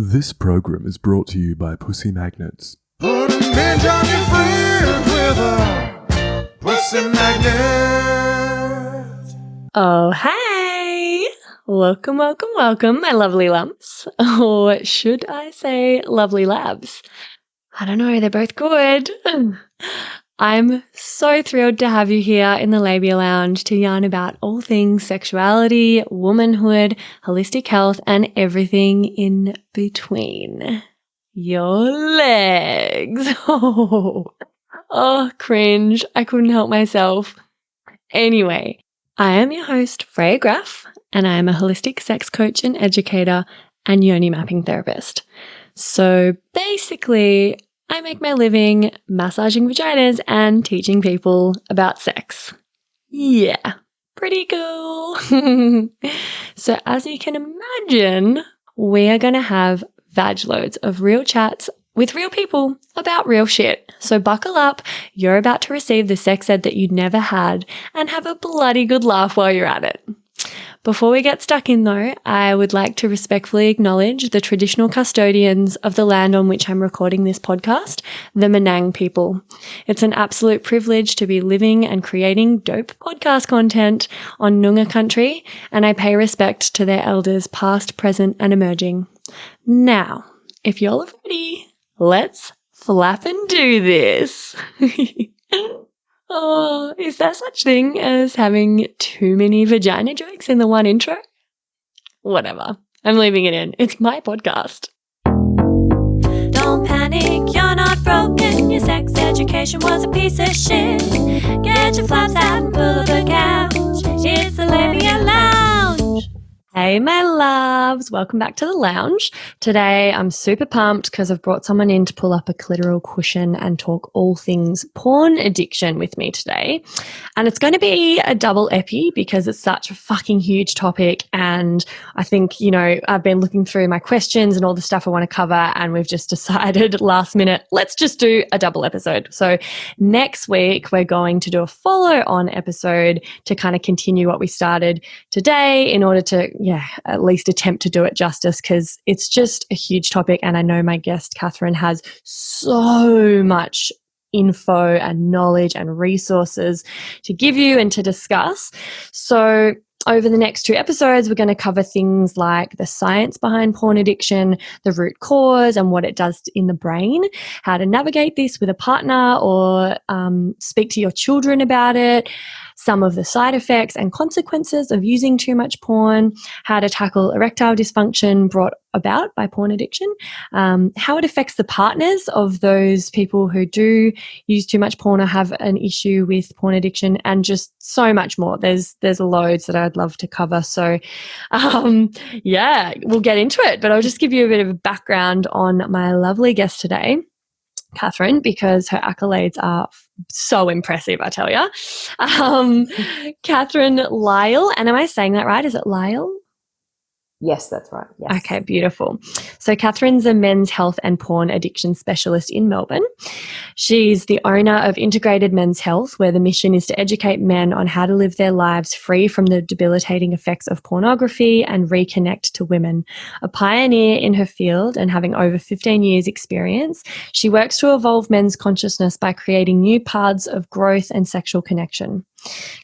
This program is brought to you by Pussy Magnets. Put a midge on your friend with a pussy magnet. Oh, hey! Welcome, my lovely lumps. Or should I say lovely labs? I don't know, they're both good. I'm so thrilled to have you here in the Labia Lounge to yarn about all things sexuality, womanhood, holistic health, and everything in between. Your legs. Oh, cringe. I couldn't help myself. Anyway, I am your host, Freya Graff, and I am a holistic sex coach and educator and yoni mapping therapist. So basically, I make my living massaging vaginas and teaching people about sex. Yeah, pretty cool. So as you can imagine, we are going to have vag loads of real chats with real people about real shit. So buckle up, you're about to receive the sex ed that you never had and have a bloody good laugh while you're at it. Before we get stuck in though, I would like to respectfully acknowledge the traditional custodians of the land on which I'm recording this podcast, the Menang people. It's an absolute privilege to be living and creating dope podcast content on Noongar country, and I pay respect to their elders past, present, and emerging. Now, if y'all are ready, let's flap and do this. Oh, is there such thing as having too many vagina jokes in the one intro? Whatever. I'm leaving it in. It's my podcast. Don't panic, you're not broken. Your sex education was a piece of shit. Get your flaps out and pull up a couch. It's the Labia Lounge. Hey, my loves. Welcome back to the lounge. Today, I'm super pumped because I've brought someone in to pull up a clitoral cushion and talk all things porn addiction with me today. And it's going to be a double epi because it's such a fucking huge topic. And I think, I've been looking through my questions and all the stuff I want to cover, and we've just decided last minute, let's just do a double episode. So next week, we're going to do a follow-on episode to kind of continue what we started today in order to at least attempt to do it justice, because it's just a huge topic. And I know my guest, Catherine, has so much info and knowledge and resources to give you and to discuss. So over the next 2 episodes, we're going to cover things like the science behind porn addiction, the root cause and what it does in the brain, how to navigate this with a partner or speak to your children about it, some of the side effects and consequences of using too much porn, how to tackle erectile dysfunction brought about by porn addiction, how it affects the partners of those people who do use too much porn or have an issue with porn addiction, and just so much more. There's loads that I'd love to cover. So, we'll get into it. But I'll just give you a bit of a background on my lovely guest today, Catherine, because her accolades are so impressive, I tell you. Catherine Lyle, and am I saying that right? Is it Lyle? Yes, that's right. Yes. Okay, beautiful. So Catherine's a men's health and porn addiction specialist in Melbourne. She's the owner of Integrated Men's Health, where the mission is to educate men on how to live their lives free from the debilitating effects of pornography and reconnect to women. A pioneer in her field and having over 15 years experience, she works to evolve men's consciousness by creating new paths of growth and sexual connection.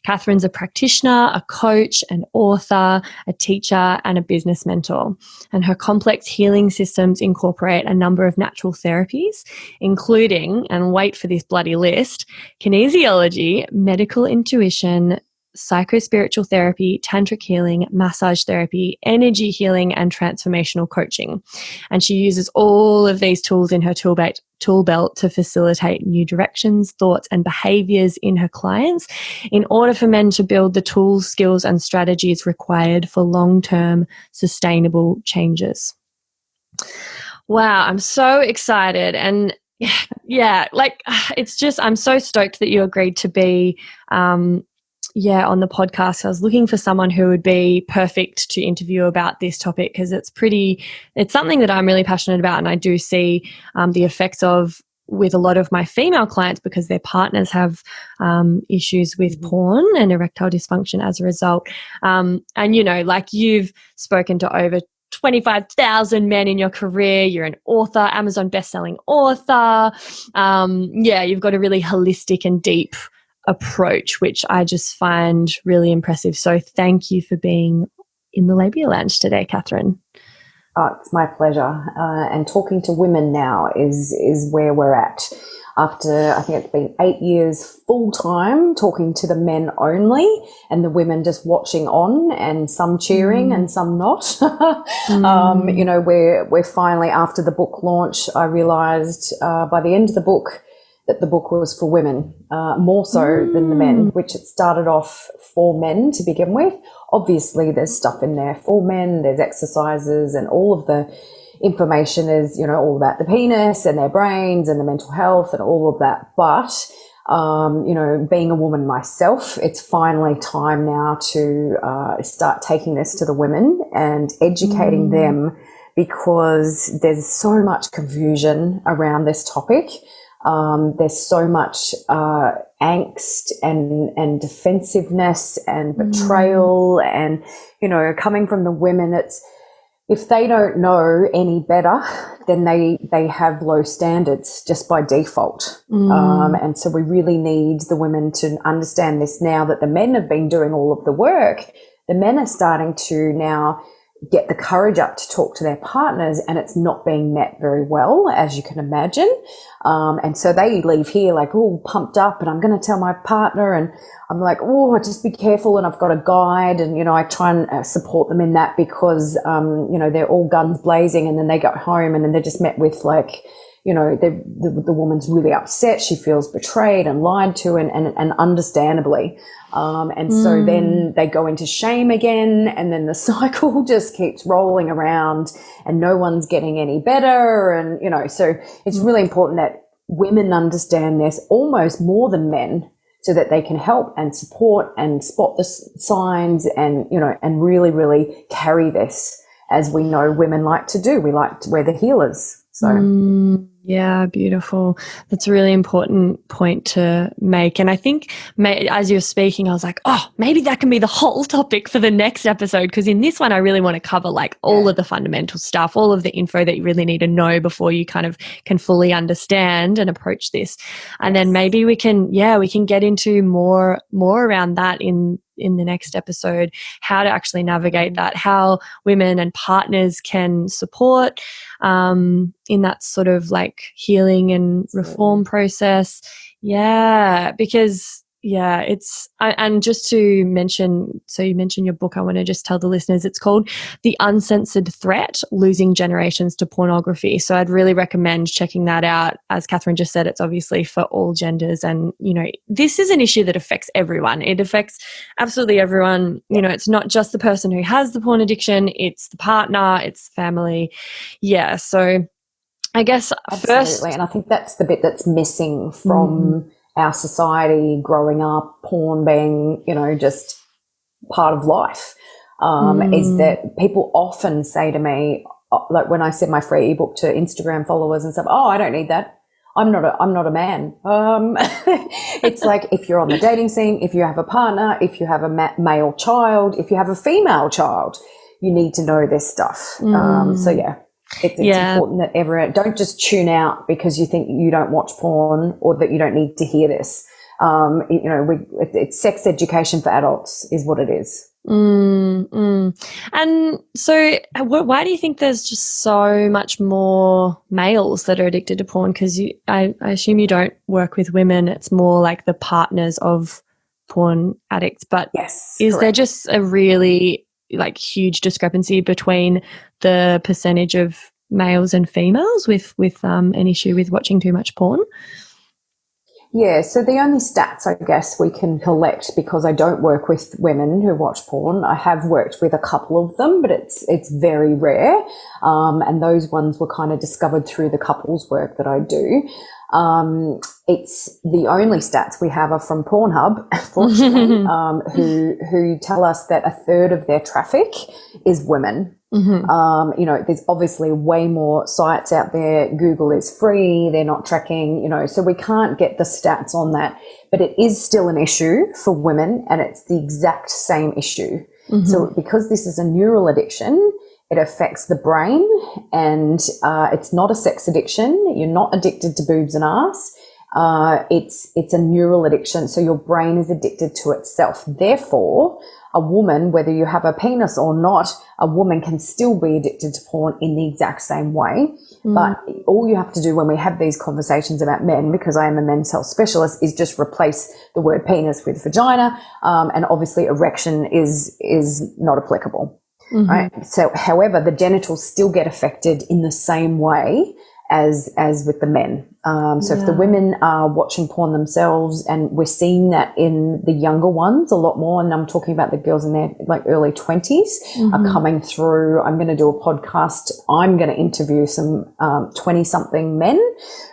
Catherine's a practitioner, a coach, an author, a teacher, and a business mentor. And her complex healing systems incorporate a number of natural therapies, including, and wait for this bloody list, kinesiology, medical intuition, psycho-spiritual therapy, tantric healing, massage therapy, energy healing, and transformational coaching. And she uses all of these tools in her tool belt to facilitate new directions, thoughts, and behaviors in her clients in order for men to build the tools, skills, and strategies required for long-term sustainable changes. Wow, I'm so excited. And I'm so stoked that you agreed to be on the podcast. I was looking for someone who would be perfect to interview about this topic, because it's something that I'm really passionate about, and I do see the effects of with a lot of my female clients because their partners have issues with porn and erectile dysfunction as a result. And, like you've spoken to over 25,000 men in your career. You're an author, Amazon bestselling author. You've got a really holistic and deep approach, which I just find really impressive. So thank you for being in the Labia Lounge today, Catherine. Oh, it's my pleasure. And talking to women now is where we're at. After, I think it's been 8 years full time talking to the men only, and the women just watching on, and some cheering and some not. We're finally, after the book launch, I realised by the end of the book that the book was for women, more so than the men, which it started off for men to begin with. Obviously, there's stuff in there for men, there's exercises, and all of the information is, all about the penis and their brains and the mental health and all of that. But, being a woman myself, it's finally time now to start taking this to the women and educating them, because there's so much confusion around this topic. There's so much angst and defensiveness and betrayal, and, coming from the women, it's, if they don't know any better, then they have low standards just by default. And so we really need the women to understand this now that the men have been doing all of the work. The men are starting to now get the courage up to talk to their partners, and it's not being met very well, as you can imagine. And so they leave here like, oh, pumped up, and I'm going to tell my partner, and I'm like, oh, just be careful. And I've got a guide, and, I try and support them in that, because, they're all guns blazing, and then they go home and then they're just met with like, the woman's really upset. She feels betrayed and lied to, and understandably. And so then they go into shame again, and then the cycle just keeps rolling around, and no one's getting any better. And, so it's really important that women understand this almost more than men, so that they can help and support and spot the signs, and, and really, really carry this, as we know women like to do. We're the healers. So. Yeah, beautiful. That's a really important point to make. And I think as you're speaking, I was like, oh, maybe that can be the whole topic for the next episode, because in this one, I really want to cover like all of the fundamental stuff, all of the info that you really need to know before you kind of can fully understand and approach this. And then maybe we can get into more around that in the next episode, how to actually navigate that, how women and partners can support in that sort of like healing and reform process. Yeah, because and just to mention, so you mentioned your book, I want to just tell the listeners it's called The Uncensored Threat, Losing Generations to Pornography. So I'd really recommend checking that out. As Catherine just said, it's obviously for all genders, and, this is an issue that affects everyone. It affects absolutely everyone. It's not just the person who has the porn addiction, it's the partner, it's family. Yeah, so I guess Absolutely. And I think that's the bit that's missing from our society growing up, porn being, just part of life, is that people often say to me, like when I send my free ebook to Instagram followers and stuff, oh, I don't need that. I'm not a man. It's like, if you're on the dating scene, if you have a partner, if you have a male child, if you have a female child, you need to know this stuff. So yeah. It's important that don't just tune out because you think you don't watch porn, or that you don't need to hear this. It's sex education for adults is what it is. And so why do you think there's just so much more males that are addicted to porn? Because I assume you don't work with women. It's more like the partners of porn addicts. But yes, is correct. there just a really like huge discrepancy between the percentage of males and females with an issue with watching too much porn? Yeah, so the only stats I guess we can collect, because I don't work with women who watch porn. I have worked with a couple of them, but it's very rare. And those ones were kind of discovered through the couples work that I do. It's the only stats we have are from Pornhub, fortunately, who tell us that a third of their traffic is women. There's obviously way more sites out there. Google is free. They're not tracking, so we can't get the stats on that, but it is still an issue for women, and it's the exact same issue. So because this is a neural addiction, It affects the brain, and it's not a sex addiction. You're not addicted to boobs and ass. It's a neural addiction. So your brain is addicted to itself. Therefore, a woman, whether you have a penis or not, a woman can still be addicted to porn in the exact same way. But all you have to do when we have these conversations about men, because I am a men's health specialist, is just replace the word penis with vagina. And obviously erection is not applicable. Right. So, however, the genitals still get affected in the same way as with the men. So if the women are watching porn themselves, and we're seeing that in the younger ones a lot more, and I'm talking about the girls in their like early 20s are coming through. I'm going to do a podcast. I'm going to interview some 20-something men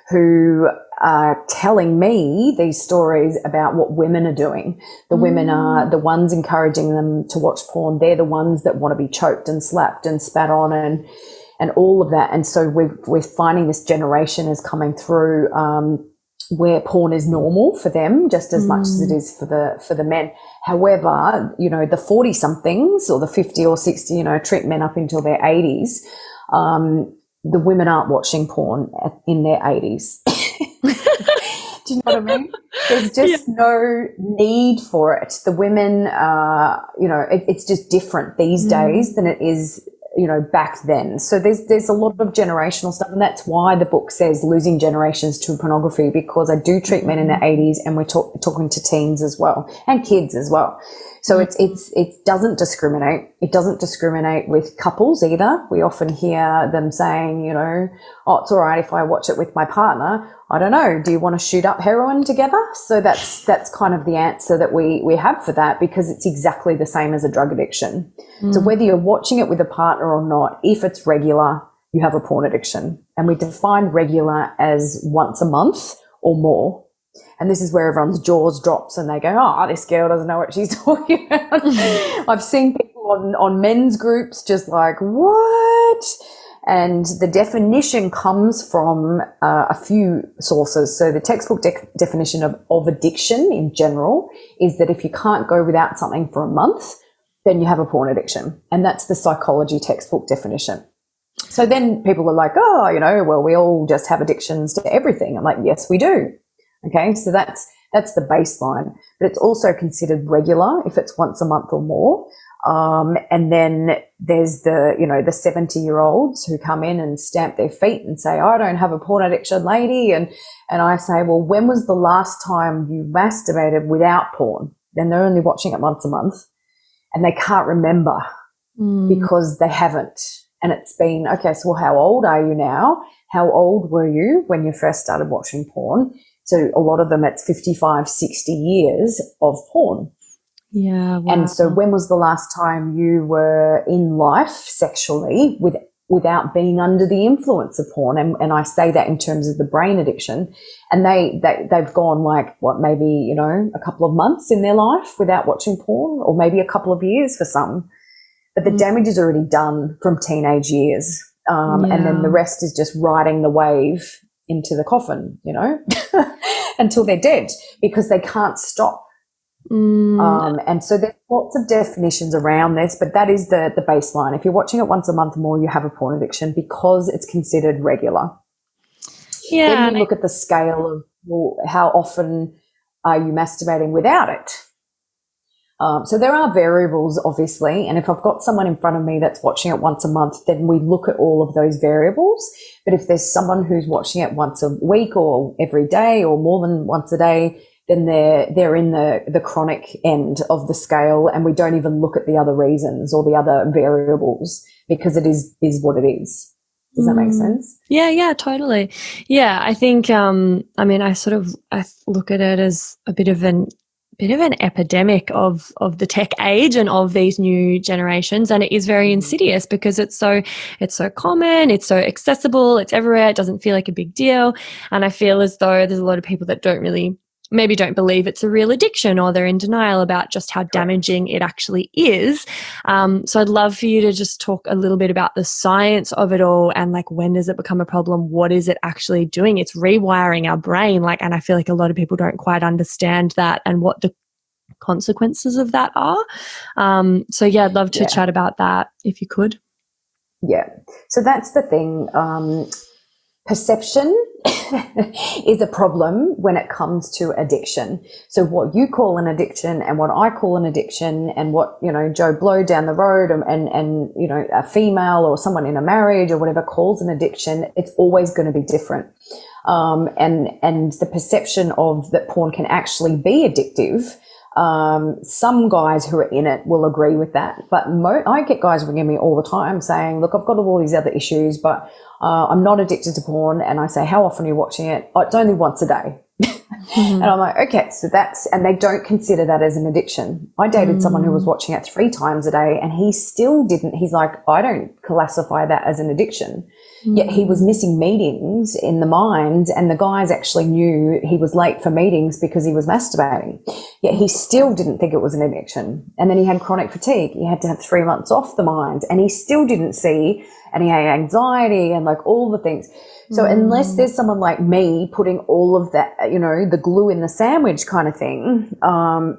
who are telling me these stories about what women are doing. The women are the ones encouraging them to watch porn. They're the ones that want to be choked and slapped and spat on and all of that. And so we're finding this generation is coming through where porn is normal for them just as much as it is for the men. However, you know, the 40-somethings or the 50 or 60, you know, treat men up until their 80s. The women aren't watching porn in their 80s. Do you know what I mean? There's just no need for it. The women, you know, it's just different these days than it is, you know, back then. So there's a lot of generational stuff, and that's why the book says losing generations to pornography, because I do treat men in their 80s, and we're talking to teens as well and kids as well. So it doesn't discriminate. It doesn't discriminate with couples either. We often hear them saying, you know, oh, it's all right if I watch it with my partner. I don't know. Do you want to shoot up heroin together? So that's kind of the answer that we have for that, because it's exactly the same as a drug addiction. So whether you're watching it with a partner or not, if it's regular, you have a porn addiction. And we define regular as once a month or more. And this is where everyone's jaws drops and they go, oh, this girl doesn't know what she's talking about. I've seen people on men's groups just like, what? And the definition comes from a few sources. So the textbook definition of addiction in general is that if you can't go without something for a month, then you have a porn addiction. And that's the psychology textbook definition. So then people are like, oh, you know, well, we all just have addictions to everything. I'm like, yes, we do. Okay, so that's the baseline, but it's also considered regular if it's once a month or more. And then there's the 70-year-olds who come in and stamp their feet and say, I don't have a porn addiction, lady. And I say, well, when was the last time you masturbated without porn? Then they're only watching it once a month, and they can't remember because they haven't. And it's been, okay, so how old are you now? How old were you when you first started watching porn? So a lot of them, it's 55, 60 years of porn. Yeah. Wow. And so when was the last time you were in life sexually without being under the influence of porn? And I say that in terms of the brain addiction. And they've gone like, what, maybe, you know, a couple of months in their life without watching porn, or maybe a couple of years for some. But the damage is already done from teenage years. And then the rest is just riding the wave into the coffin, you know, until they're dead, because they can't stop. And so there's lots of definitions around this, but that is the baseline. If you're watching it once a month or more, you have a porn addiction because it's considered regular. Yeah. Then you look at the scale of, well, how often are you masturbating without it? So there are variables, obviously, and if I've got someone in front of me that's watching it once a month, then we look at all of those variables. But if there's someone who's watching it once a week or every day or more than once a day, then they're in the chronic end of the scale, and we don't even look at the other reasons or the other variables, because it is what it is. Does that make sense? Yeah, totally. Yeah, I think, I mean, I look at it as a bit of an epidemic of the tech age and of these new generations, and it is very insidious because it's so common, it's so accessible, it's everywhere, it doesn't feel like a big deal. And I feel as though there's a lot of people that don't believe it's a real addiction, or they're in denial about just how damaging it actually is. So I'd love for you to just talk a little bit about the science of it all, and like, when does it become a problem? What is it actually doing? It's rewiring our brain, and I feel like a lot of people don't quite understand that and what the consequences of that are. So yeah, I'd love to chat about that if you could. Yeah. So that's the thing. Perception is a problem when it comes to addiction. So what you call an addiction and what I call an addiction and what, Joe Blow down the road and a female or someone in a marriage or whatever calls an addiction, it's always going to be different. And the perception of that porn can actually be addictive. Some guys who are in it will agree with that, but I get guys ringing me all the time saying, look, I've got all these other issues, but I'm not addicted to porn. And I say, how often are you watching it? Oh, it's only once a day. And I'm like, okay, so and they don't consider that as an addiction. I dated someone who was watching it 3 times a day and he still didn't. He's like, I don't classify that as an addiction. Yet he was missing meetings in the mind, and the guys actually knew he was late for meetings because he was masturbating. Yet he still didn't think it was an addiction. And then he had chronic fatigue. He had to have 3 months off the mind, and he still didn't see, and he had anxiety and like all the things. So unless there's someone like me putting all of that, the glue in the sandwich kind of thing,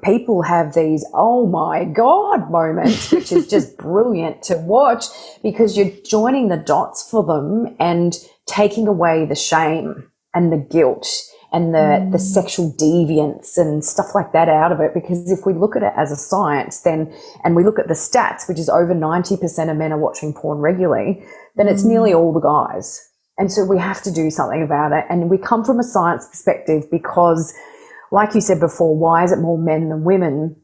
people have these, oh my God moments, which is just brilliant to watch because you're joining the dots for them and taking away the shame and the guilt and the sexual deviance and stuff like that out of it. Because if we look at it as a science, and we look at the stats, which is over 90% of men are watching porn regularly, then it's nearly all the guys. And so we have to do something about it. And we come from a science perspective because, like you said before, why is it more men than women?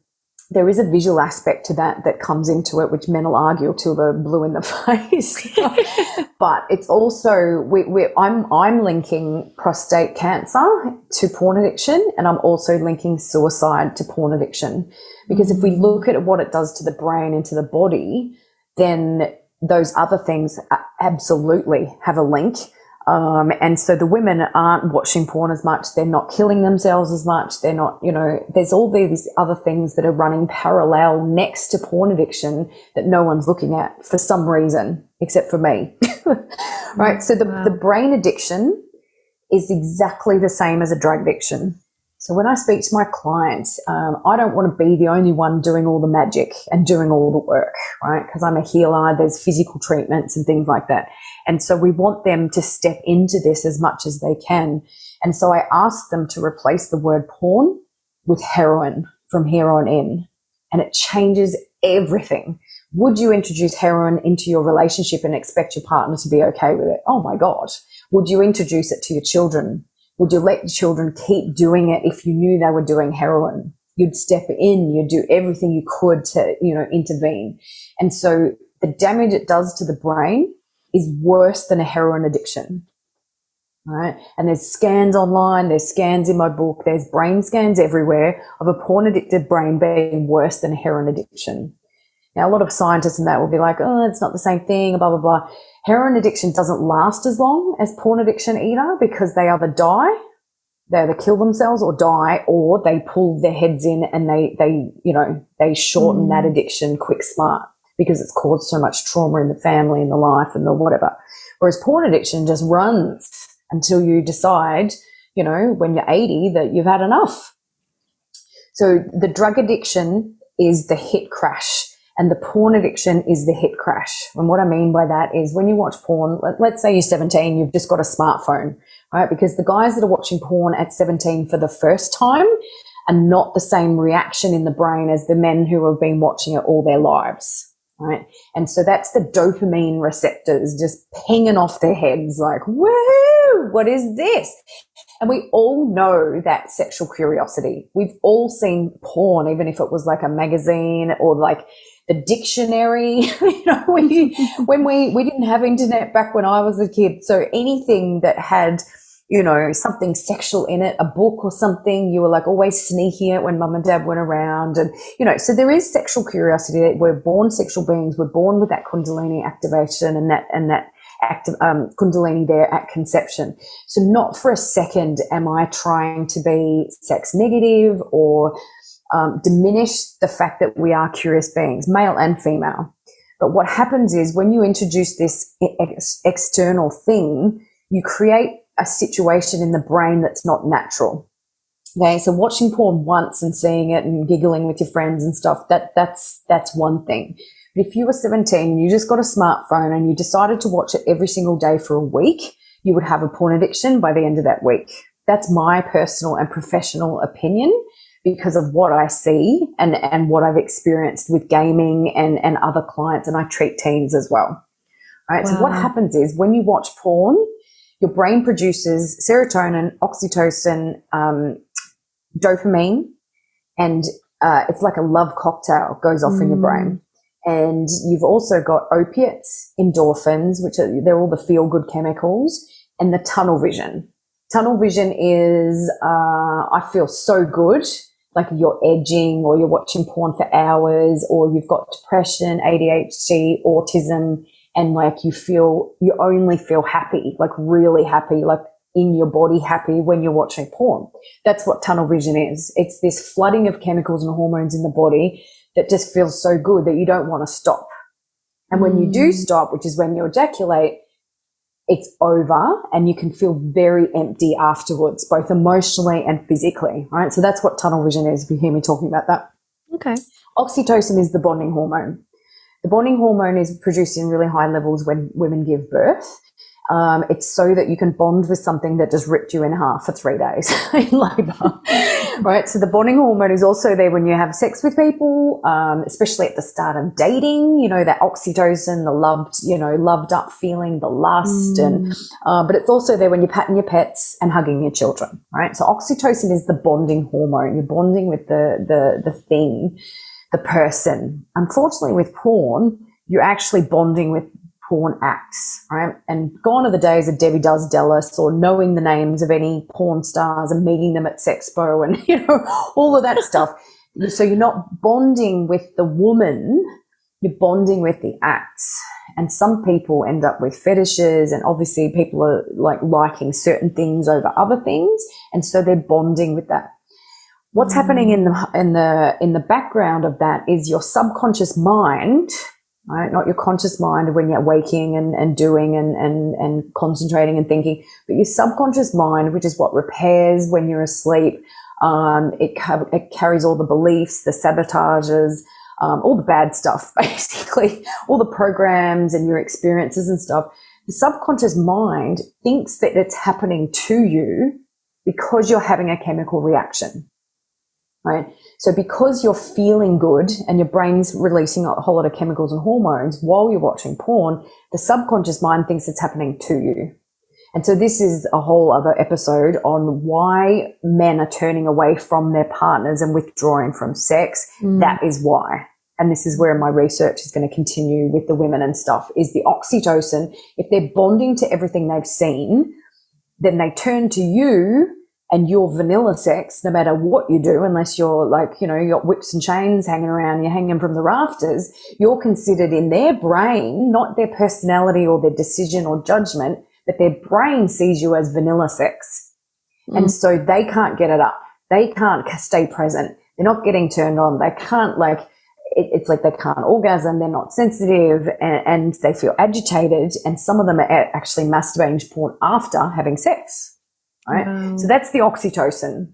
There is a visual aspect to that comes into it, which men will argue till they're blue in the face. But it's also, I'm linking prostate cancer to porn addiction, and I'm also linking suicide to porn addiction. Because if we look at what it does to the brain and to the body, then those other things absolutely have a link. And so the women aren't watching porn as much. They're not killing themselves as much. They're not, there's all these other things that are running parallel next to porn addiction that no one's looking at for some reason, except for me. Right. So the brain addiction is exactly the same as a drug addiction. So when I speak to my clients, I don't want to be the only one doing all the magic and doing all the work, right? Because I'm a healer, there's physical treatments and things like that. And so we want them to step into this as much as they can. And so I ask them to replace the word porn with heroin from here on in. And it changes everything. Would you introduce heroin into your relationship and expect your partner to be okay with it? Oh my God. Would you introduce it to your children? Would you let your children keep doing it if you knew they were doing heroin? You'd step in, you'd do everything you could to, intervene. And so the damage it does to the brain is worse than a heroin addiction, right? And there's scans online, there's scans in my book, there's brain scans everywhere of a porn-addicted brain being worse than a heroin addiction. Now, a lot of scientists and that will be like, oh, it's not the same thing, blah, blah, blah. Heroin addiction doesn't last as long as porn addiction either because they either die, they either kill themselves or die, or they pull their heads in and they shorten that addiction quick smart because it's caused so much trauma in the family and the life and the whatever. Whereas porn addiction just runs until you decide, when you're 80 that you've had enough. So the drug addiction is the hit crash. And the porn addiction is the hit crash. And what I mean by that is when you watch porn, let's say you're 17, you've just got a smartphone, right? Because the guys that are watching porn at 17 for the first time are not the same reaction in the brain as the men who have been watching it all their lives, right? And so that's the dopamine receptors just pinging off their heads like, woohoo, what is this? And we all know that sexual curiosity. We've all seen porn, even if it was like a magazine or like the dictionary. When we didn't have internet back when I was a kid. So anything that had, something sexual in it, a book or something, you were like always sneaking it when mum and dad went around. And, so there is sexual curiosity. We're born sexual beings. We're born with that Kundalini activation and that active Kundalini there at conception. So not for a second am I trying to be sex negative or diminish the fact that we are curious beings, male and female. But what happens is when you introduce this external thing, you create a situation in the brain that's not natural. Okay, so watching porn once and seeing it and giggling with your friends and stuff, that's one thing. But if you were 17 and you just got a smartphone and you decided to watch it every single day for a week, you would have a porn addiction by the end of that week. That's my personal and professional opinion because of what I see and what I've experienced with gaming and other clients, and I treat teens as well. Right? Wow. So what happens is when you watch porn, your brain produces serotonin, oxytocin, dopamine, and it's like a love cocktail goes off in your brain. And you've also got opiates, endorphins, they're all the feel-good chemicals, and the tunnel vision. Tunnel vision is, I feel so good, like you're edging or you're watching porn for hours, or you've got depression, ADHD, autism, and like you only feel happy, like really happy, like in your body happy when you're watching porn. That's what tunnel vision is. It's this flooding of chemicals and hormones in the body that just feels so good that you don't want to stop. And when you do stop, which is when you ejaculate, it's over and you can feel very empty afterwards, both emotionally and physically, right? So that's what tunnel vision is, if you hear me talking about that. Okay. Oxytocin is the bonding hormone. The bonding hormone is produced in really high levels when women give birth. It's so that you can bond with something that just ripped you in half for 3 days in labour, right? So the bonding hormone is also there when you have sex with people, especially at the start of dating, you know, that oxytocin, the loved up feeling, the lust, but it's also there when you're patting your pets and hugging your children, right? So oxytocin is the bonding hormone. You're bonding with the thing, the person. Unfortunately, with porn, you're actually bonding with porn acts, right? And gone are the days of Debbie Does Dallas or knowing the names of any porn stars and meeting them at Sexpo and, you know, all of that stuff. So you're not bonding with the woman, you're bonding with the acts. And some people end up with fetishes, and obviously people are like liking certain things over other things, and so they're bonding with that. What's happening in the background of that is your subconscious mind, right? Not your conscious mind when you're waking and doing and concentrating and thinking, but your subconscious mind, which is what repairs when you're asleep. It carries all the beliefs, the sabotages, all the bad stuff, basically, all the programs and your experiences and stuff. The subconscious mind thinks that it's happening to you because you're having a chemical reaction. Right. So because you're feeling good and your brain's releasing a whole lot of chemicals and hormones while you're watching porn, the subconscious mind thinks it's happening to you. And so this is a whole other episode on why men are turning away from their partners and withdrawing from sex. That is why. And this is where my research is going to continue with the women and stuff, is the oxytocin. If they're bonding to everything they've seen, then they turn to you and your vanilla sex, no matter what you do, unless you're like, you know, you got whips and chains hanging around, you're hanging from the rafters, you're considered in their brain, not their personality or their decision or judgment, but their brain sees you as vanilla sex. And so they can't get it up. They can't stay present. They're not getting turned on. They can't it's like they can't orgasm. They're not sensitive and they feel agitated. And some of them are actually masturbating to porn after having sex. Right? So that's the oxytocin.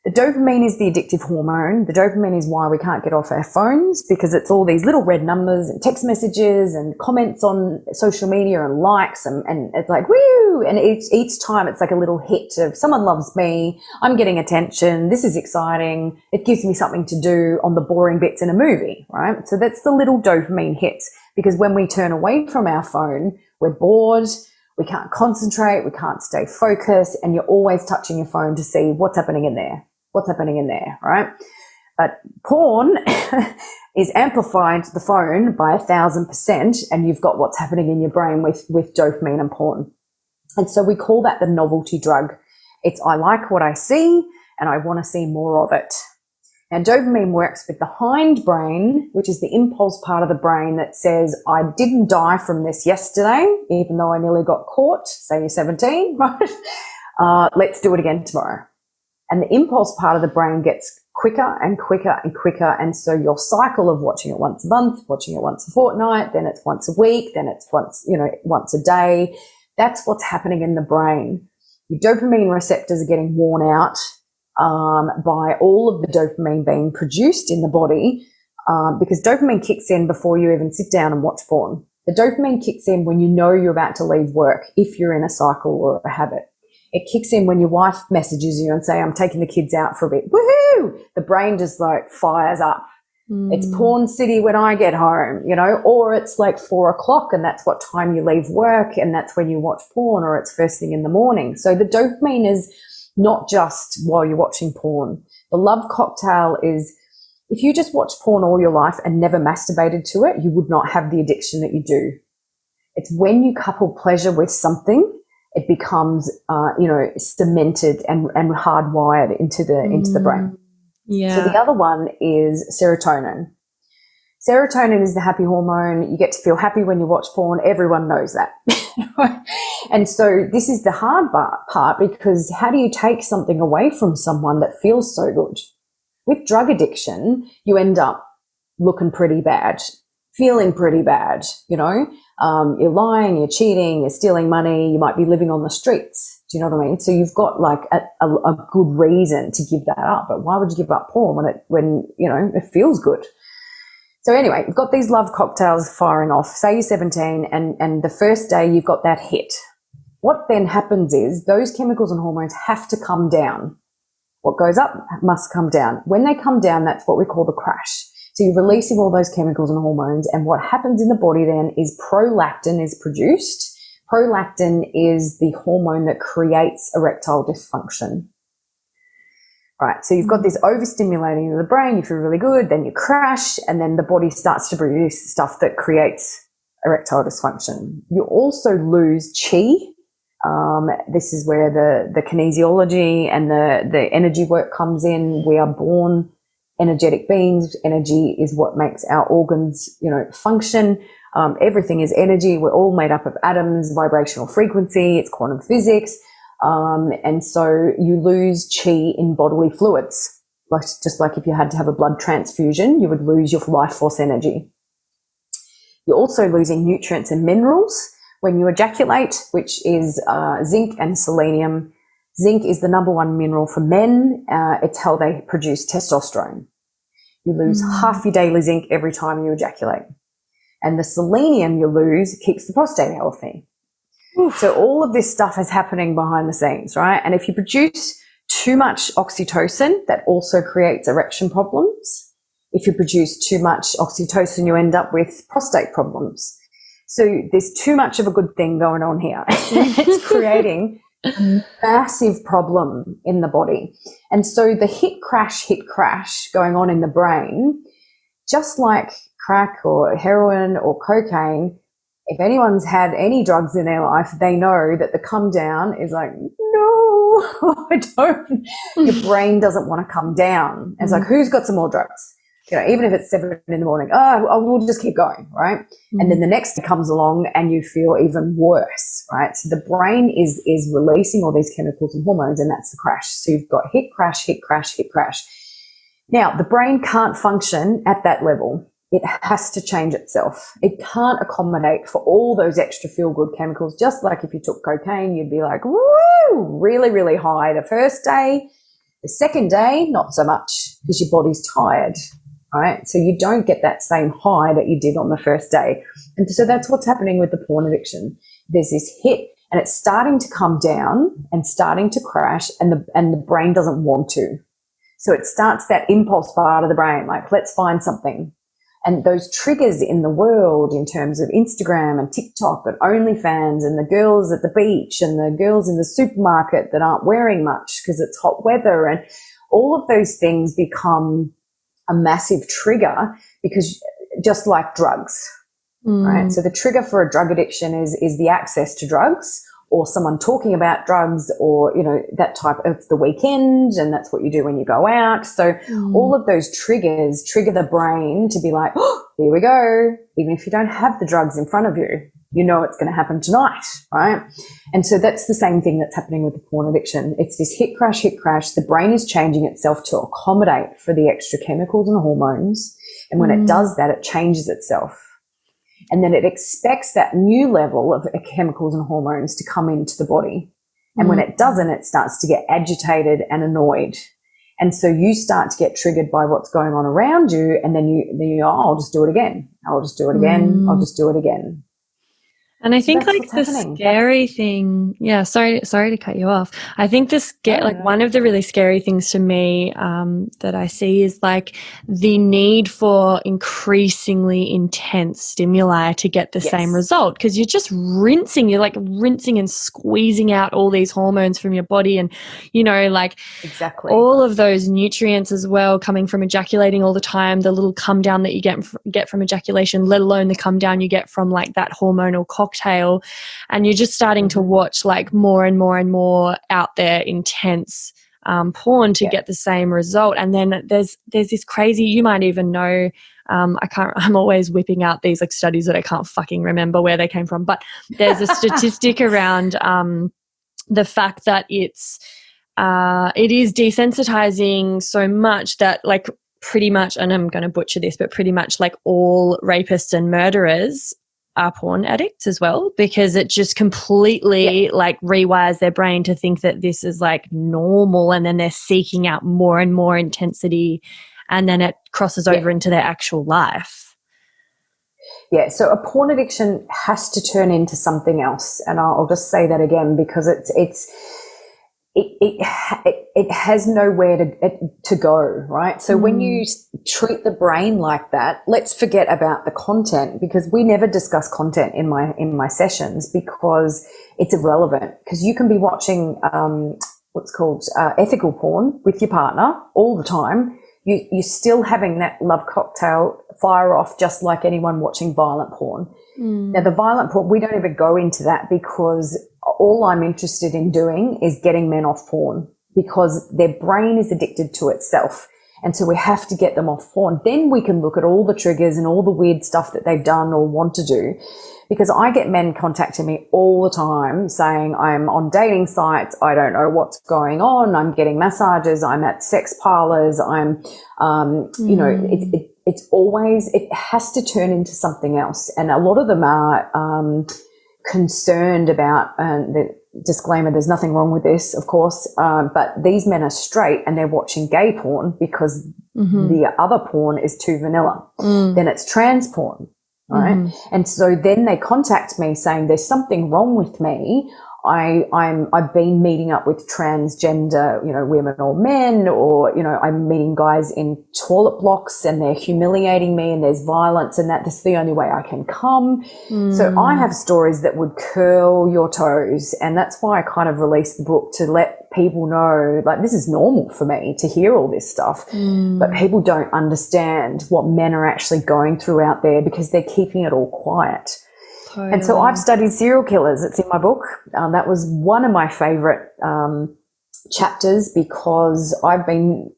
The dopamine is the addictive hormone. The dopamine is why we can't get off our phones, because it's all these little red numbers and text messages and comments on social media and likes and it's like, woo! And each time it's like a little hit of someone loves me, I'm getting attention, this is exciting, it gives me something to do on the boring bits in a movie, right? So that's the little dopamine hits, because when we turn away from our phone, we're bored, we can't concentrate, we can't stay focused, and you're always touching your phone to see what's happening in there, right? But porn is amplified to the phone by 1,000%, and you've got what's happening in your brain with dopamine and porn. And so we call that the novelty drug. It's I like what I see, and I want to see more of it. And dopamine works with the hindbrain, which is the impulse part of the brain that says, I didn't die from this yesterday, even though I nearly got caught, say you're 17, right? Let's do it again tomorrow. And the impulse part of the brain gets quicker and quicker and quicker. And so your cycle of watching it once a month, watching it once a fortnight, then it's once a week, then it's once a day. That's what's happening in the brain. Your dopamine receptors are getting worn out by all of the dopamine being produced in the body because dopamine kicks in before you even sit down and watch porn. The dopamine kicks in when you know you're about to leave work, if you're in a cycle or a habit. It kicks in when your wife messages you and say, I'm taking the kids out for a bit. Woohoo! The brain just like fires up. It's porn city when I get home, you know, or it's like 4 o'clock and that's what time you leave work and that's when you watch porn, or it's first thing in the morning. So the dopamine is not just while you're watching porn. The love cocktail is, if you just watch porn all your life and never masturbated to it, you would not have the addiction that you do. It's when you couple pleasure with something, it becomes, cemented and hardwired into the brain. Yeah. So the other one is serotonin. Serotonin is the happy hormone. You get to feel happy when you watch porn. Everyone knows that. And so this is the hard part, because how do you take something away from someone that feels so good? With drug addiction, you end up looking pretty bad, feeling pretty bad, you know. You're lying, you're cheating, you're stealing money, you might be living on the streets. Do you know what I mean? So you've got like a good reason to give that up. But why would you give up porn when you know, it feels good? So anyway, you've got these love cocktails firing off. Say you're 17 and the first day you've got that hit. What then happens is those chemicals and hormones have to come down. What goes up must come down. When they come down, that's what we call the crash. So you're releasing all those chemicals and hormones, and what happens in the body then is prolactin is produced. Prolactin is the hormone that creates erectile dysfunction. Right, so you've got this overstimulating of the brain, you feel really good, then you crash, and then the body starts to produce stuff that creates erectile dysfunction. You also lose chi. This is where the kinesiology and the energy work comes in. We are born energetic beings. Energy is what makes our organs, you know, function. Everything is energy. We're all made up of atoms, vibrational frequency. It's quantum physics. And so you lose chi in bodily fluids. Just like if you had to have a blood transfusion, you would lose your life force energy. You're also losing nutrients and minerals when you ejaculate, which is zinc and selenium. Zinc is the number one mineral for men. It's how they produce testosterone. You lose half your daily zinc every time you ejaculate. And the selenium you lose keeps the prostate healthy. Oof. So all of this stuff is happening behind the scenes, right? And if you produce too much oxytocin, that also creates erection problems. If you produce too much oxytocin, you end up with prostate problems. So there's too much of a good thing going on here. It's creating a massive problem in the body. And so the hit crash going on in the brain, just like crack or heroin or cocaine, if anyone's had any drugs in their life, they know that the come down is like, no, I don't. Your brain doesn't want to come down. It's like, who's got some more drugs? You know, even if it's 7 in the morning, we'll just keep going, right? And then the next day comes along and you feel even worse, right? So the brain is releasing all these chemicals and hormones, and that's the crash. So you've got hit, crash, hit, crash, hit, crash. Now, the brain can't function at that level. It has to change itself. It can't accommodate for all those extra feel-good chemicals. Just like if you took cocaine, you'd be like, woo, really, really high the first day. The second day, not so much, because your body's tired, right? So you don't get that same high that you did on the first day. And so that's what's happening with the porn addiction. There's this hit, and it's starting to come down and starting to crash, and the brain doesn't want to. So it starts that impulse part of the brain, like, let's find something. And those triggers in the world in terms of Instagram and TikTok and OnlyFans and the girls at the beach and the girls in the supermarket that aren't wearing much because it's hot weather, and all of those things become a massive trigger, because just like drugs, right? So the trigger for a drug addiction is the access to drugs, or someone talking about drugs, or, you know, that type of the weekend, and that's what you do when you go out. So all of those triggers trigger the brain to be like, oh, here we go. Even if you don't have the drugs in front of you, you know it's going to happen tonight, right? And so that's the same thing that's happening with the porn addiction. It's this hit, crash, hit, crash. The brain is changing itself to accommodate for the extra chemicals and hormones. And when it does that, it changes itself. And then it expects that new level of chemicals and hormones to come into the body. And when it doesn't, it starts to get agitated and annoyed. And so you start to get triggered by what's going on around you, and then you go, oh, I'll just do it again. I'll just do it again. I'll just do it again. And I So think that's like what's the happening. scary thing, sorry to cut you off. I think like one of the really scary things to me that I see is like the need for increasingly intense stimuli to get the same result, because you're just rinsing and squeezing out all these hormones from your body, and like Exactly. all of those nutrients as well coming from ejaculating all the time, the little come down that you get from ejaculation, let alone the come down you get from like that hormonal cocktail. And you're just starting to watch like more and more and more out there intense porn to get the same result. And then there's this crazy, you might even know, I'm always whipping out these like studies that I can't fucking remember where they came from, but there's a statistic around the fact that it is desensitizing so much that like pretty much, and I'm going to butcher this, but pretty much like all rapists and murderers are porn addicts as well, because it just completely like rewires their brain to think that this is like normal, and then they're seeking out more and more intensity, and then it crosses over into their actual life. Yeah, so a porn addiction has to turn into something else, and I'll just say that again because it has nowhere to go, right? So when you treat the brain like that, let's forget about the content, because we never discuss content in my sessions because it's irrelevant. Because you can be watching what's called ethical porn with your partner all the time. You're still having that love cocktail fire off just like anyone watching violent porn. Now, the violent porn, we don't even go into that because all I'm interested in doing is getting men off porn, because their brain is addicted to itself. And so we have to get them off porn. Then we can look at all the triggers and all the weird stuff that they've done or want to do. Because I get men contacting me all the time saying, I'm on dating sites, I don't know what's going on, I'm getting massages, I'm at sex parlors, I'm, you know, it's always, it has to turn into something else. And a lot of them are concerned about, the disclaimer, there's nothing wrong with this, of course, but these men are straight and they're watching gay porn because the other porn is too vanilla. Then it's trans porn, right? And so then they contact me saying there's something wrong with me. I've been meeting up with transgender, you know, women or men, or, you know, I'm meeting guys in toilet blocks and they're humiliating me and there's violence, and that's the only way I can come. So I have stories that would curl your toes, and that's why I kind of released the book, to let people know, like, this is normal for me to hear all this stuff, but people don't understand what men are actually going through out there because they're keeping it all quiet. And so I've studied serial killers. It's in my book. That was one of my favorite chapters, because I've been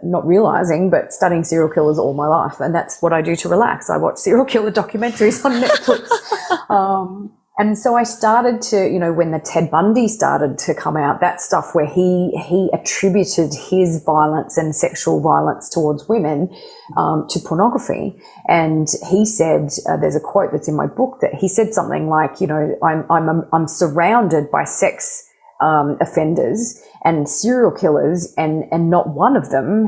not realizing, but studying serial killers all my life. And that's what I do to relax. I watch serial killer documentaries on Netflix. And so I started to, you know, when the Ted Bundy started to come out, that stuff where he attributed his violence and sexual violence towards women to pornography. And he said, there's a quote that's in my book that he said something like, you know, I'm surrounded by sex offenders and serial killers, and not one of them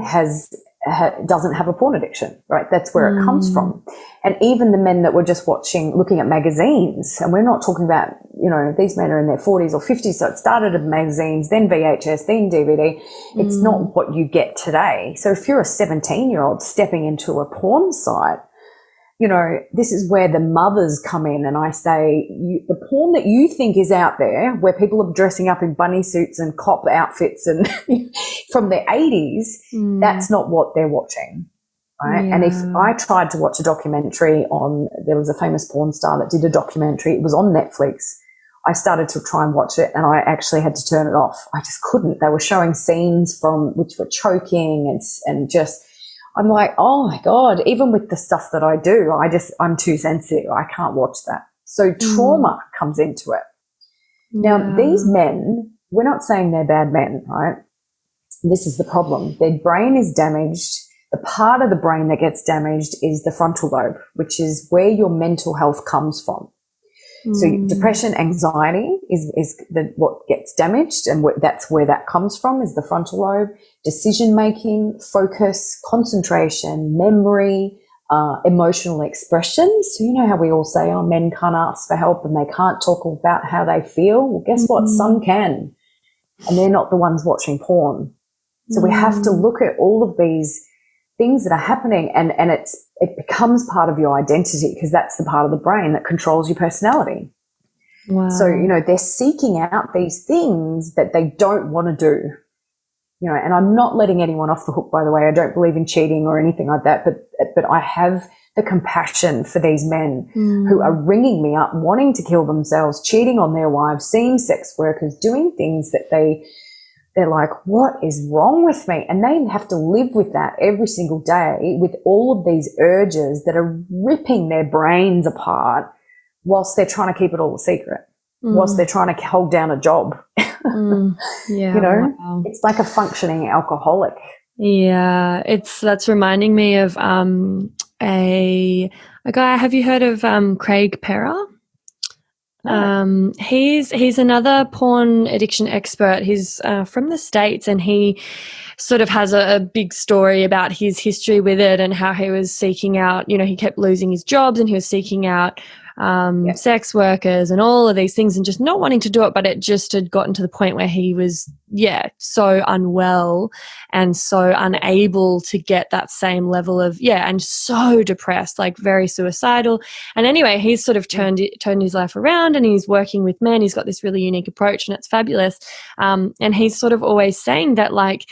doesn't have a porn addiction, right? That's where it comes from. And even the men that were just looking at magazines, and we're not talking about, you know, these men are in their 40s or 50s, so it started in magazines, then VHS, then DVD. It's not what you get today. So if you're a 17-year-old stepping into a porn site, you know, this is where the mothers come in, and I say, the porn that you think is out there, where people are dressing up in bunny suits and cop outfits and from the 80s, that's not what they're watching, right? And if I tried to watch a documentary there was a famous porn star that did a documentary, it was on Netflix. I started to try and watch it, and I actually had to turn it off. I just couldn't. They were showing scenes which were choking and just, I'm like, oh my God, even with the stuff that I do, I'm too sensitive. I can't watch that. So trauma comes into it. Now, these men, we're not saying they're bad men, right? This is the problem. Their brain is damaged. The part of the brain that gets damaged is the frontal lobe, which is where your mental health comes from. So depression, anxiety is what gets damaged, and that's where that comes from, is the frontal lobe. Decision making, focus, concentration, memory, emotional expression. So you know how we all say, oh, men can't ask for help and they can't talk about how they feel. Well, guess what? Some can, and they're not the ones watching porn. So we have to look at all of these things that are happening, and it becomes part of your identity, because that's the part of the brain that controls your personality. Wow. So, they're seeking out these things that they don't want to do, and I'm not letting anyone off the hook, by the way. I don't believe in cheating or anything like that, but I have the compassion for these men who are ringing me up, wanting to kill themselves, cheating on their wives, seeing sex workers, doing things that they're like, what is wrong with me? And they have to live with that every single day, with all of these urges that are ripping their brains apart, whilst they're trying to keep it all a secret, whilst they're trying to hold down a job. Yeah, wow. It's like a functioning alcoholic. Yeah, that's reminding me of a guy. Have you heard of Craig Perra? He's another porn addiction expert. He's from the States, and he sort of has a big story about his history with it, and how he was seeking out, he kept losing his jobs, and he was seeking out sex workers and all of these things, and just not wanting to do it. But it just had gotten to the point where he was, so unwell and so unable to get that same level of, and so depressed, like very suicidal. And anyway, he's sort of turned his life around, and he's working with men. He's got this really unique approach, and it's fabulous. And he's sort of always saying that, like,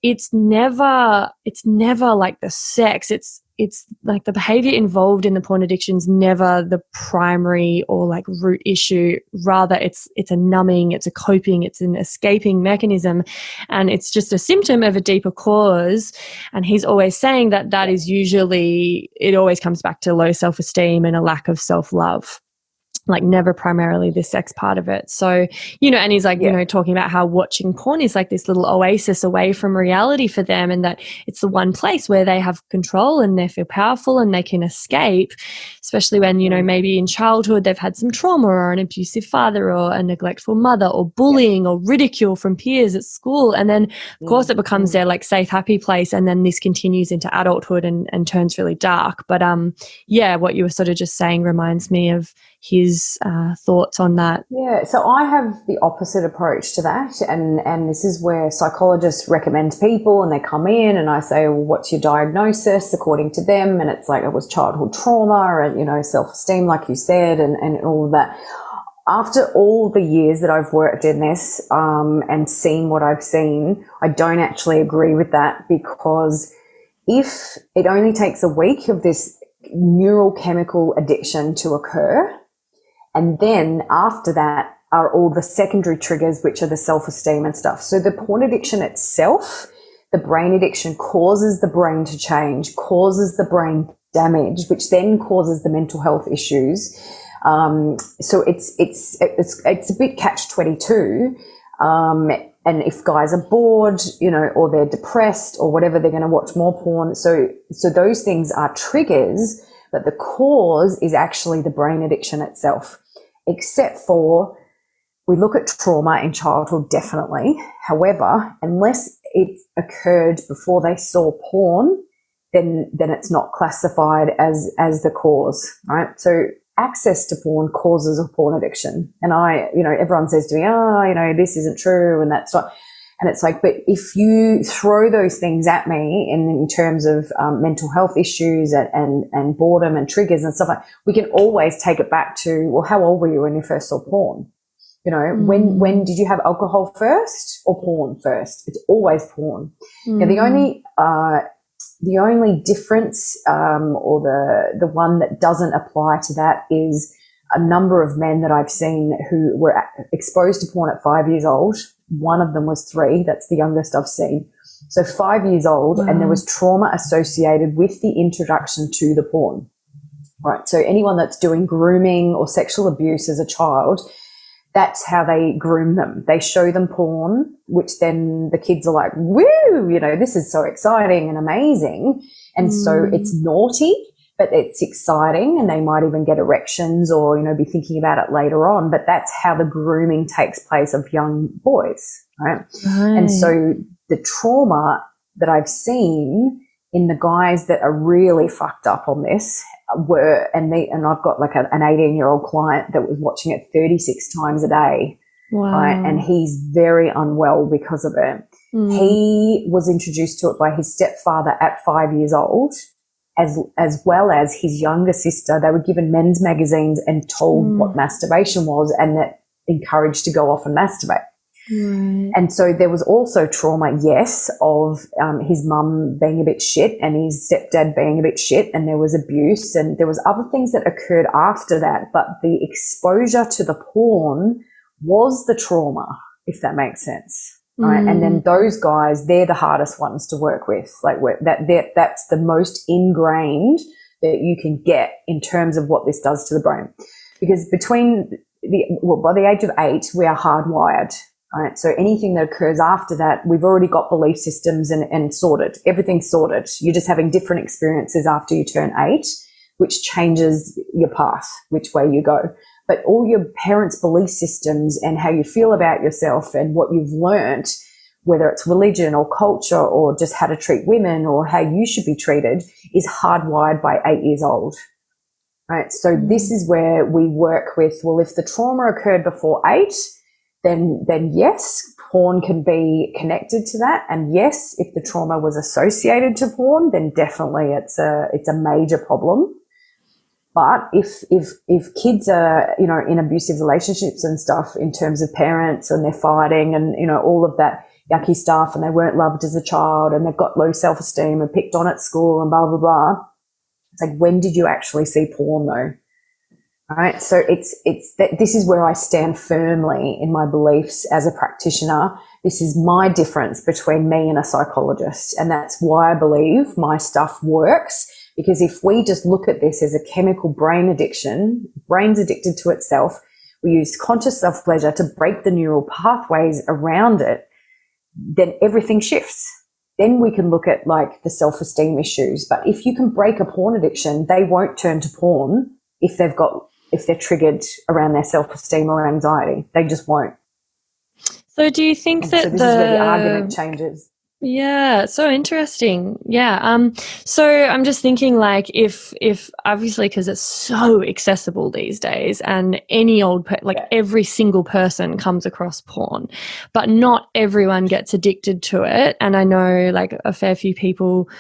it's never like the sex. It's like the behavior involved in the porn addiction is never the primary or like root issue. Rather, it's a numbing, it's a coping, it's an escaping mechanism, and it's just a symptom of a deeper cause. And he's always saying that is usually, it always comes back to low self-esteem and a lack of self-love. Like, never primarily the sex part of it. So, and he's like, talking about how watching porn is like this little oasis away from reality for them, and that it's the one place where they have control and they feel powerful and they can escape, especially when, maybe in childhood they've had some trauma, or an abusive father, or a neglectful mother, or bullying or ridicule from peers at school. And then, of course, it becomes their like safe, happy place. And then this continues into adulthood and turns really dark. But what you were sort of just saying reminds me of his thoughts on that. Yeah, so I have the opposite approach to that, and this is where psychologists recommend people, and they come in and I say, well, what's your diagnosis according to them? And it's like, it was childhood trauma and, self-esteem, like you said, and all of that. After all the years that I've worked in this and seen what I've seen, I don't actually agree with that, because if it only takes a week of this neurochemical addiction to occur, and then after that are all the secondary triggers, which are the self-esteem and stuff. So the porn addiction itself, the brain addiction, causes the brain to change, causes the brain damage, which then causes the mental health issues. So it's a bit catch-22. And if guys are bored, or they're depressed or whatever, they're going to watch more porn. So those things are triggers, but the cause is actually the brain addiction itself. Except for, we look at trauma in childhood, definitely. However, unless it occurred before they saw porn, then it's not classified as the cause, right? So access to porn causes a porn addiction. And everyone says to me, this isn't true and that's not. And it's like, but if you throw those things at me in terms of mental health issues and boredom and triggers and stuff, we can always take it back to, well, how old were you when you first saw porn? When did you have alcohol first or porn first? It's always porn. Now, the only difference or the one that doesn't apply to that is a number of men that I've seen who were exposed to porn at 5 years old. One of them was 3. That's the youngest I've seen. So 5 years old, and there was trauma associated with the introduction to the porn. Right. So anyone that's doing grooming or sexual abuse as a child, that's how they groom them. They show them porn, which then the kids are like, woo, this is so exciting and amazing. And so it's naughty. but it's exciting, and they might even get erections or, be thinking about it later on. But that's how the grooming takes place of young boys, right? And so the trauma that I've seen in the guys that are really fucked up on this and I've got like an 18-year-old client that was watching it 36 times a day. Wow. Right? And he's very unwell because of it. He was introduced to it by his stepfather at 5 years old, as well as his younger sister. They were given men's magazines and told what masturbation was, and that encouraged to go off and masturbate. And so there was also trauma, yes, of his mum being a bit shit and his stepdad being a bit shit, and there was abuse, and there was other things that occurred after that. But the exposure to the porn was the trauma, if that makes sense. Right. And then those guys, they're the hardest ones to work with. Like that's the most ingrained that you can get in terms of what this does to the brain. Because by the age of 8, we are hardwired. Right. So anything that occurs after that, we've already got belief systems and sorted. Everything's sorted. You're just having different experiences after you turn 8, which changes your path, which way you go. But all your parents' belief systems and how you feel about yourself and what you've learnt, whether it's religion or culture or just how to treat women or how you should be treated, is hardwired by 8 years old. Right. So this is where we work with, well, if the trauma occurred before 8, then yes, porn can be connected to that. And yes, if the trauma was associated to porn, then definitely it's a major problem. But if kids are, in abusive relationships and stuff, in terms of parents, and they're fighting and, all of that yucky stuff, and they weren't loved as a child, and they've got low self-esteem and picked on at school and blah, blah, blah. It's like, when did you actually see porn though? All right. So this is where I stand firmly in my beliefs as a practitioner. This is my difference between me and a psychologist. And that's why I believe my stuff works. Because if we just look at this as a chemical brain addiction, brain's addicted to itself, we use conscious self-pleasure to break the neural pathways around it, then everything shifts. Then we can look at like the self-esteem issues. But if you can break a porn addiction, they won't turn to porn if they're triggered around their self-esteem or anxiety. They just won't. So do you think that so this is where the argument changes? Yeah, so interesting. Yeah. So I'm just thinking, like, if obviously, because it's so accessible these days, and any every single person comes across porn, but not everyone gets addicted to it. And I know like a fair few people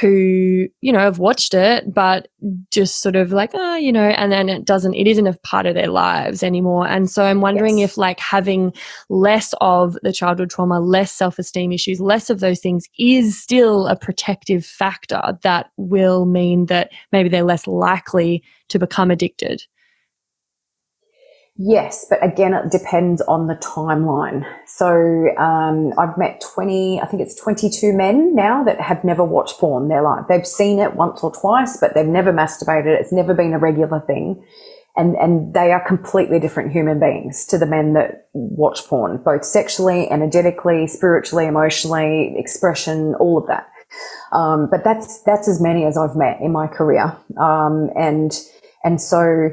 who, have watched it, but just sort of like, and then it isn't a part of their lives anymore. And so I'm wondering if like having less of the childhood trauma, less self-esteem issues, less of those things is still a protective factor that will mean that maybe they're less likely to become addicted. Yes, but again, it depends on the timeline. So I've met 22 men now that have never watched porn. They've seen it once or twice, but they've never masturbated. It's never been a regular thing. And they are completely different human beings to the men that watch porn, both sexually, energetically, spiritually, emotionally, expression, all of that. But that's as many as I've met in my career. And so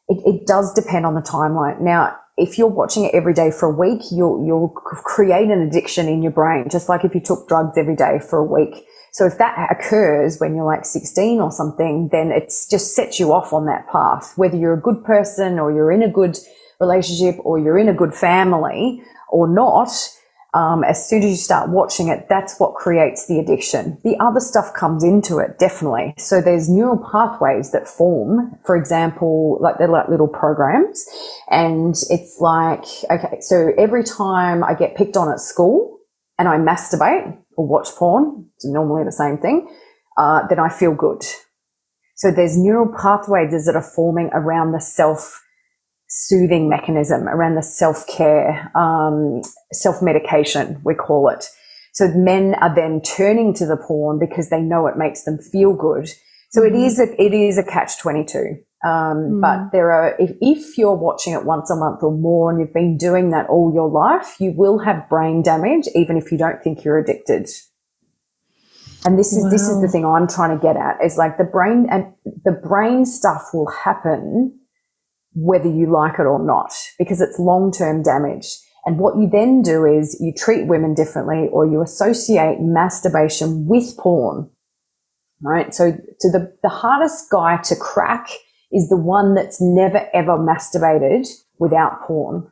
it does depend on the timeline. Now, if you're watching it every day for a week, you'll create an addiction in your brain, just like if you took drugs every day for a week. So if that occurs when you're like 16 or something, then it's just sets you off on that path. Whether you're a good person or you're in a good relationship or you're in a good family or not, as soon as you start watching it, that's what creates the addiction. The other stuff comes into it, definitely. So there's neural pathways that form, for example, like they're like little programs. And it's like, okay, so every time I get picked on at school and I masturbate or watch porn, it's normally the same thing, then I feel good. So there's neural pathways that are forming around the self-soothing mechanism, around the self-care, self-medication, we call it. So men are then turning to the porn because they know it makes them feel good. So it is a catch-22. But if you're watching it once a month or more and you've been doing that all your life, you will have brain damage even if you don't think you're addicted. And this is the thing I'm trying to get at, is like the brain stuff will happen whether you like it or not, because it's long-term damage. And what you then do is you treat women differently, or you associate masturbation with porn, right? So the hardest guy to crack is the one that's never, ever masturbated without porn,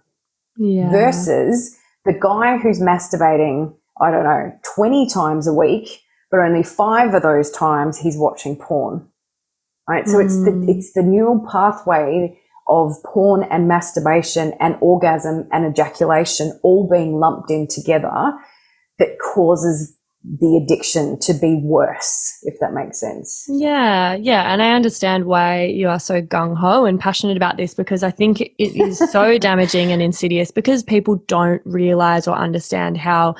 versus the guy who's masturbating, I don't know, 20 times a week, but only 5 of those times he's watching porn, right? So it's the neural pathway of porn and masturbation and orgasm and ejaculation all being lumped in together that causes the addiction to be worse, if that makes sense. Yeah. And I understand why you are so gung-ho and passionate about this, because I think it is so damaging and insidious because people don't realize or understand how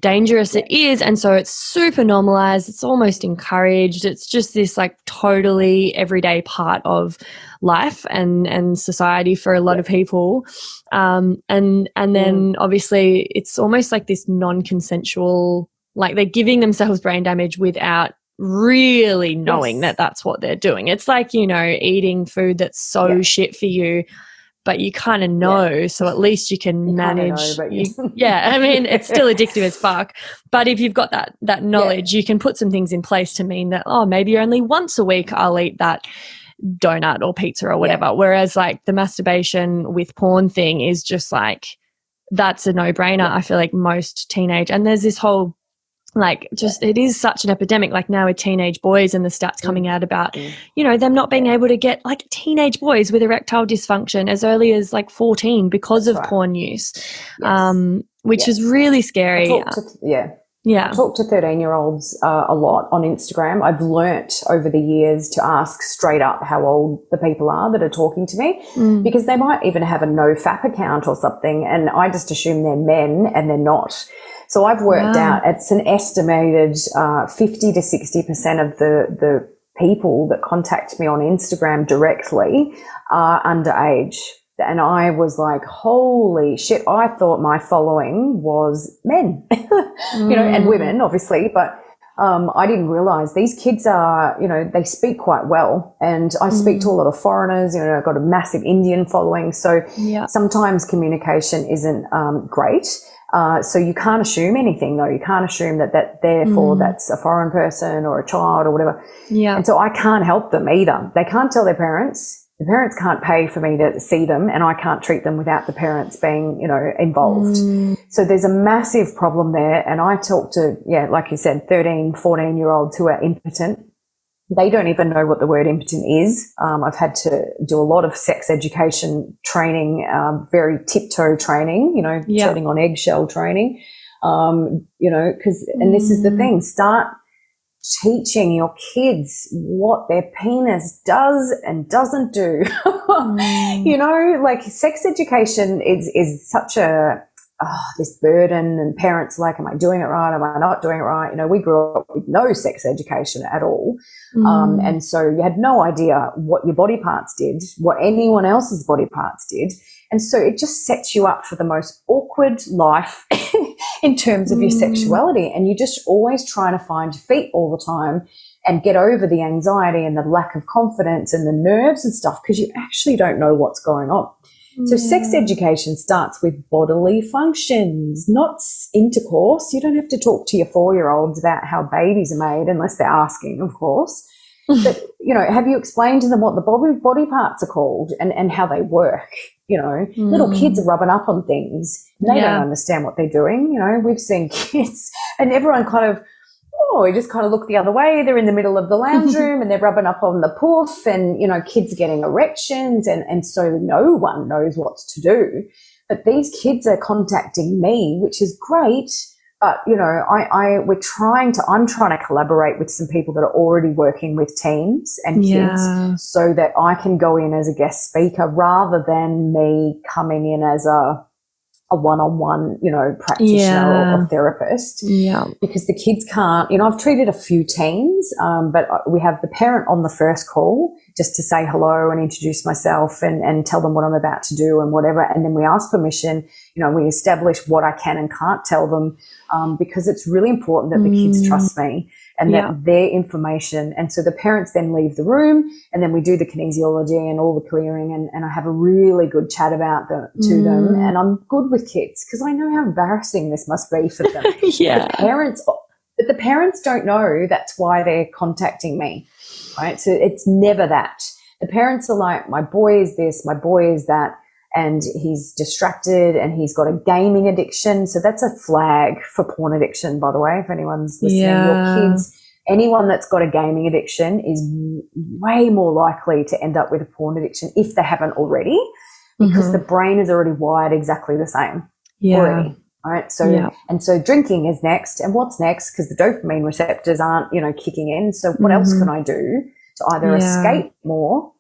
dangerous it is. And so it's super normalized. It's almost encouraged. It's just this like totally everyday part of life and society for a lot of people. And then obviously it's almost like this non-consensual, like they're giving themselves brain damage without really knowing that that's what they're doing. It's like, you know, eating food that's so shit for you, but you kind of know, so at least you can manage. I mean, it's still addictive as fuck. But if you've got that knowledge, you can put some things in place to mean that, oh, maybe only once a week I'll eat that donut or pizza or whatever. Whereas like the masturbation with porn thing is just like, that's a no-brainer. I feel like most teenage, and there's this whole, like, just it is such an epidemic, like now with teenage boys and the stats coming out about, you know, them not being able to get, like teenage boys with erectile dysfunction as early as like 14 because of porn use, which is really scary. I talk to 13-year-olds a lot on Instagram. I've learnt over the years to ask straight up how old the people are that are talking to me, because they might even have a no-fap account or something, and I just assume they're men and they're not. So I've worked out it's an estimated 50 to 60% of the people that contact me on Instagram directly are underage. And I was like, holy shit, I thought my following was men, you know, and women, obviously. But I didn't realize these kids are, you know, they speak quite well. And I speak to a lot of foreigners, you know, I've got a massive Indian following. So sometimes communication isn't great. So you can't assume anything, though. You can't assume that therefore that's a foreign person or a child or whatever. Yeah. And so I can't help them either. They can't tell their parents. The parents can't pay for me to see them, and I can't treat them without the parents being, you know, involved. So there's a massive problem there. And I talk to, like you said, 13, 14-year-olds who are impotent. They don't even know what the word impotent is. I've had to do a lot of sex education training, very tiptoe training, you know, treading on eggshell training, you know, and this is the thing, start teaching your kids what their penis does and doesn't do. You know, like sex education is such a, this burden, and parents are like, am I doing it right? Am I not doing it right? You know, we grew up with no sex education at all. And so you had no idea what your body parts did, what anyone else's body parts did. And so it just sets you up for the most awkward life in terms of your sexuality. And you're just always trying to find your feet all the time and get over the anxiety and the lack of confidence and the nerves and stuff, because you actually don't know what's going on. So sex education starts with bodily functions, not intercourse. You don't have to talk to your 4-year-olds about how babies are made unless they're asking, of course. But, you know, have you explained to them what the body parts are called and how they work? You know, little kids are rubbing up on things. And they don't understand what they're doing. You know, we've seen kids and everyone kind of, we just kind of look the other way. They're in the middle of the lounge room and they're rubbing up on the poof, and, you know, kids are getting erections, and so no one knows what to do. But these kids are contacting me, which is great. But, you know, I'm trying to collaborate with some people that are already working with teens and kids so that I can go in as a guest speaker rather than me coming in as a one-on-one, you know, practitioner or therapist. Because the kids can't, you know, I've treated a few teens, but we have the parent on the first call just to say hello and introduce myself and tell them what I'm about to do and whatever. And then we ask permission, you know, we establish what I can and can't tell them, because it's really important that the kids trust me. and Yeah. that their information. And so the parents then leave the room, and then we do the kinesiology and all the clearing, and I have a really good chat about to them. And I'm good with kids because I know how embarrassing this must be for them. Yeah. But the parents don't know that's why they're contacting me, right? So it's never that. The parents are like, my boy is this, my boy is that, and he's distracted and he's got a gaming addiction. So that's a flag for porn addiction, by the way, if anyone's listening. Yeah. Your kids, anyone that's got a gaming addiction is way more likely to end up with a porn addiction if they haven't already, because the brain is already wired exactly the same already. All right. So, and so drinking is next. And what's next? Because the dopamine receptors aren't, kicking in. So what else can I do to either escape more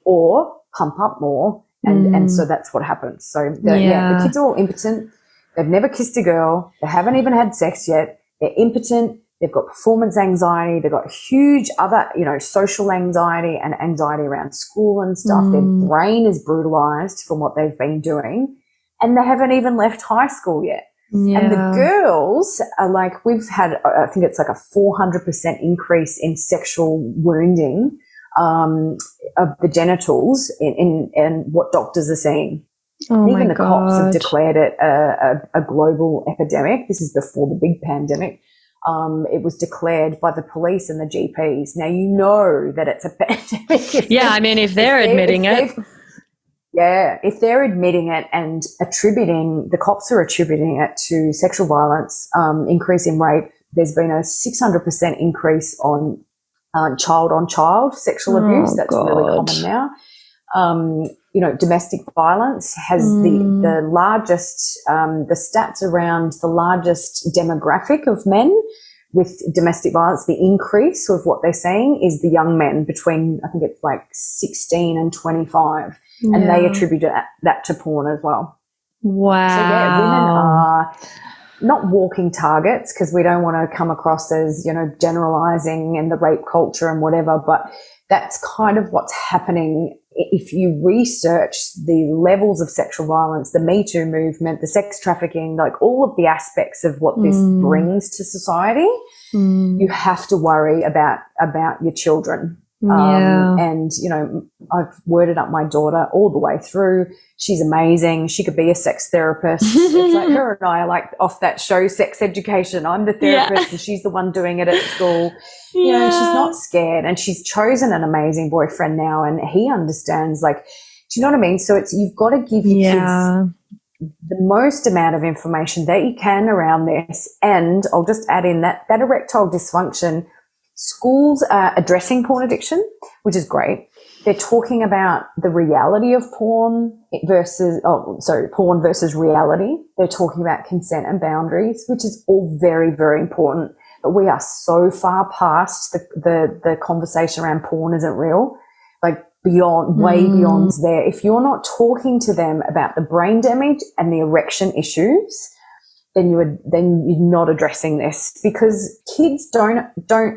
or pump up more? And so that's what happens. So the kids are all impotent. They've never kissed a girl. They haven't even had sex yet. They're impotent. They've got performance anxiety. They've got huge other, social anxiety and anxiety around school and stuff. Their brain is brutalized from what they've been doing. And they haven't even left high school yet. Yeah. And the girls are like, we've had, I think it's like a 400% increase in sexual wounding of the genitals in what doctors are seeing. Oh, even the God. cops have declared it a global epidemic. This is before the big pandemic. It was declared by the police and the GPs. Now, you know that it's a pandemic. If they're admitting it. Yeah, if they're admitting it and the cops are attributing it to sexual violence, increase in rape. There's been a 600% increase on child sexual abuse. That's really common now. Domestic violence has the largest, the stats around the largest demographic of men with domestic violence. The increase of what they're saying is the young men between, I think it's like 16 and 25. And they attribute that to porn as well. Wow. So, women are not walking targets because we don't want to come across as, generalizing and the rape culture and whatever, but that's kind of what's happening. If you research the levels of sexual violence, the Me Too movement, the sex trafficking, like all of the aspects of what this brings to society, you have to worry about your children. And, I've worded up my daughter all the way through. She's amazing. She could be a sex therapist. It's like her and I are like off that show, Sex Education. I'm the therapist and she's the one doing it at school. She's not scared, and she's chosen an amazing boyfriend now, and he understands, do you know what I mean? So you've got to give your kids the most amount of information that you can around this. And I'll just add in that erectile dysfunction. Schools are addressing porn addiction, which is great. They're talking about the reality of porn porn versus reality. They're talking about consent and boundaries, which is all very, very important. But we are so far past the conversation around porn isn't real, way beyond there. If you're not talking to them about the brain damage and the erection issues, then you're not addressing this, because kids don't,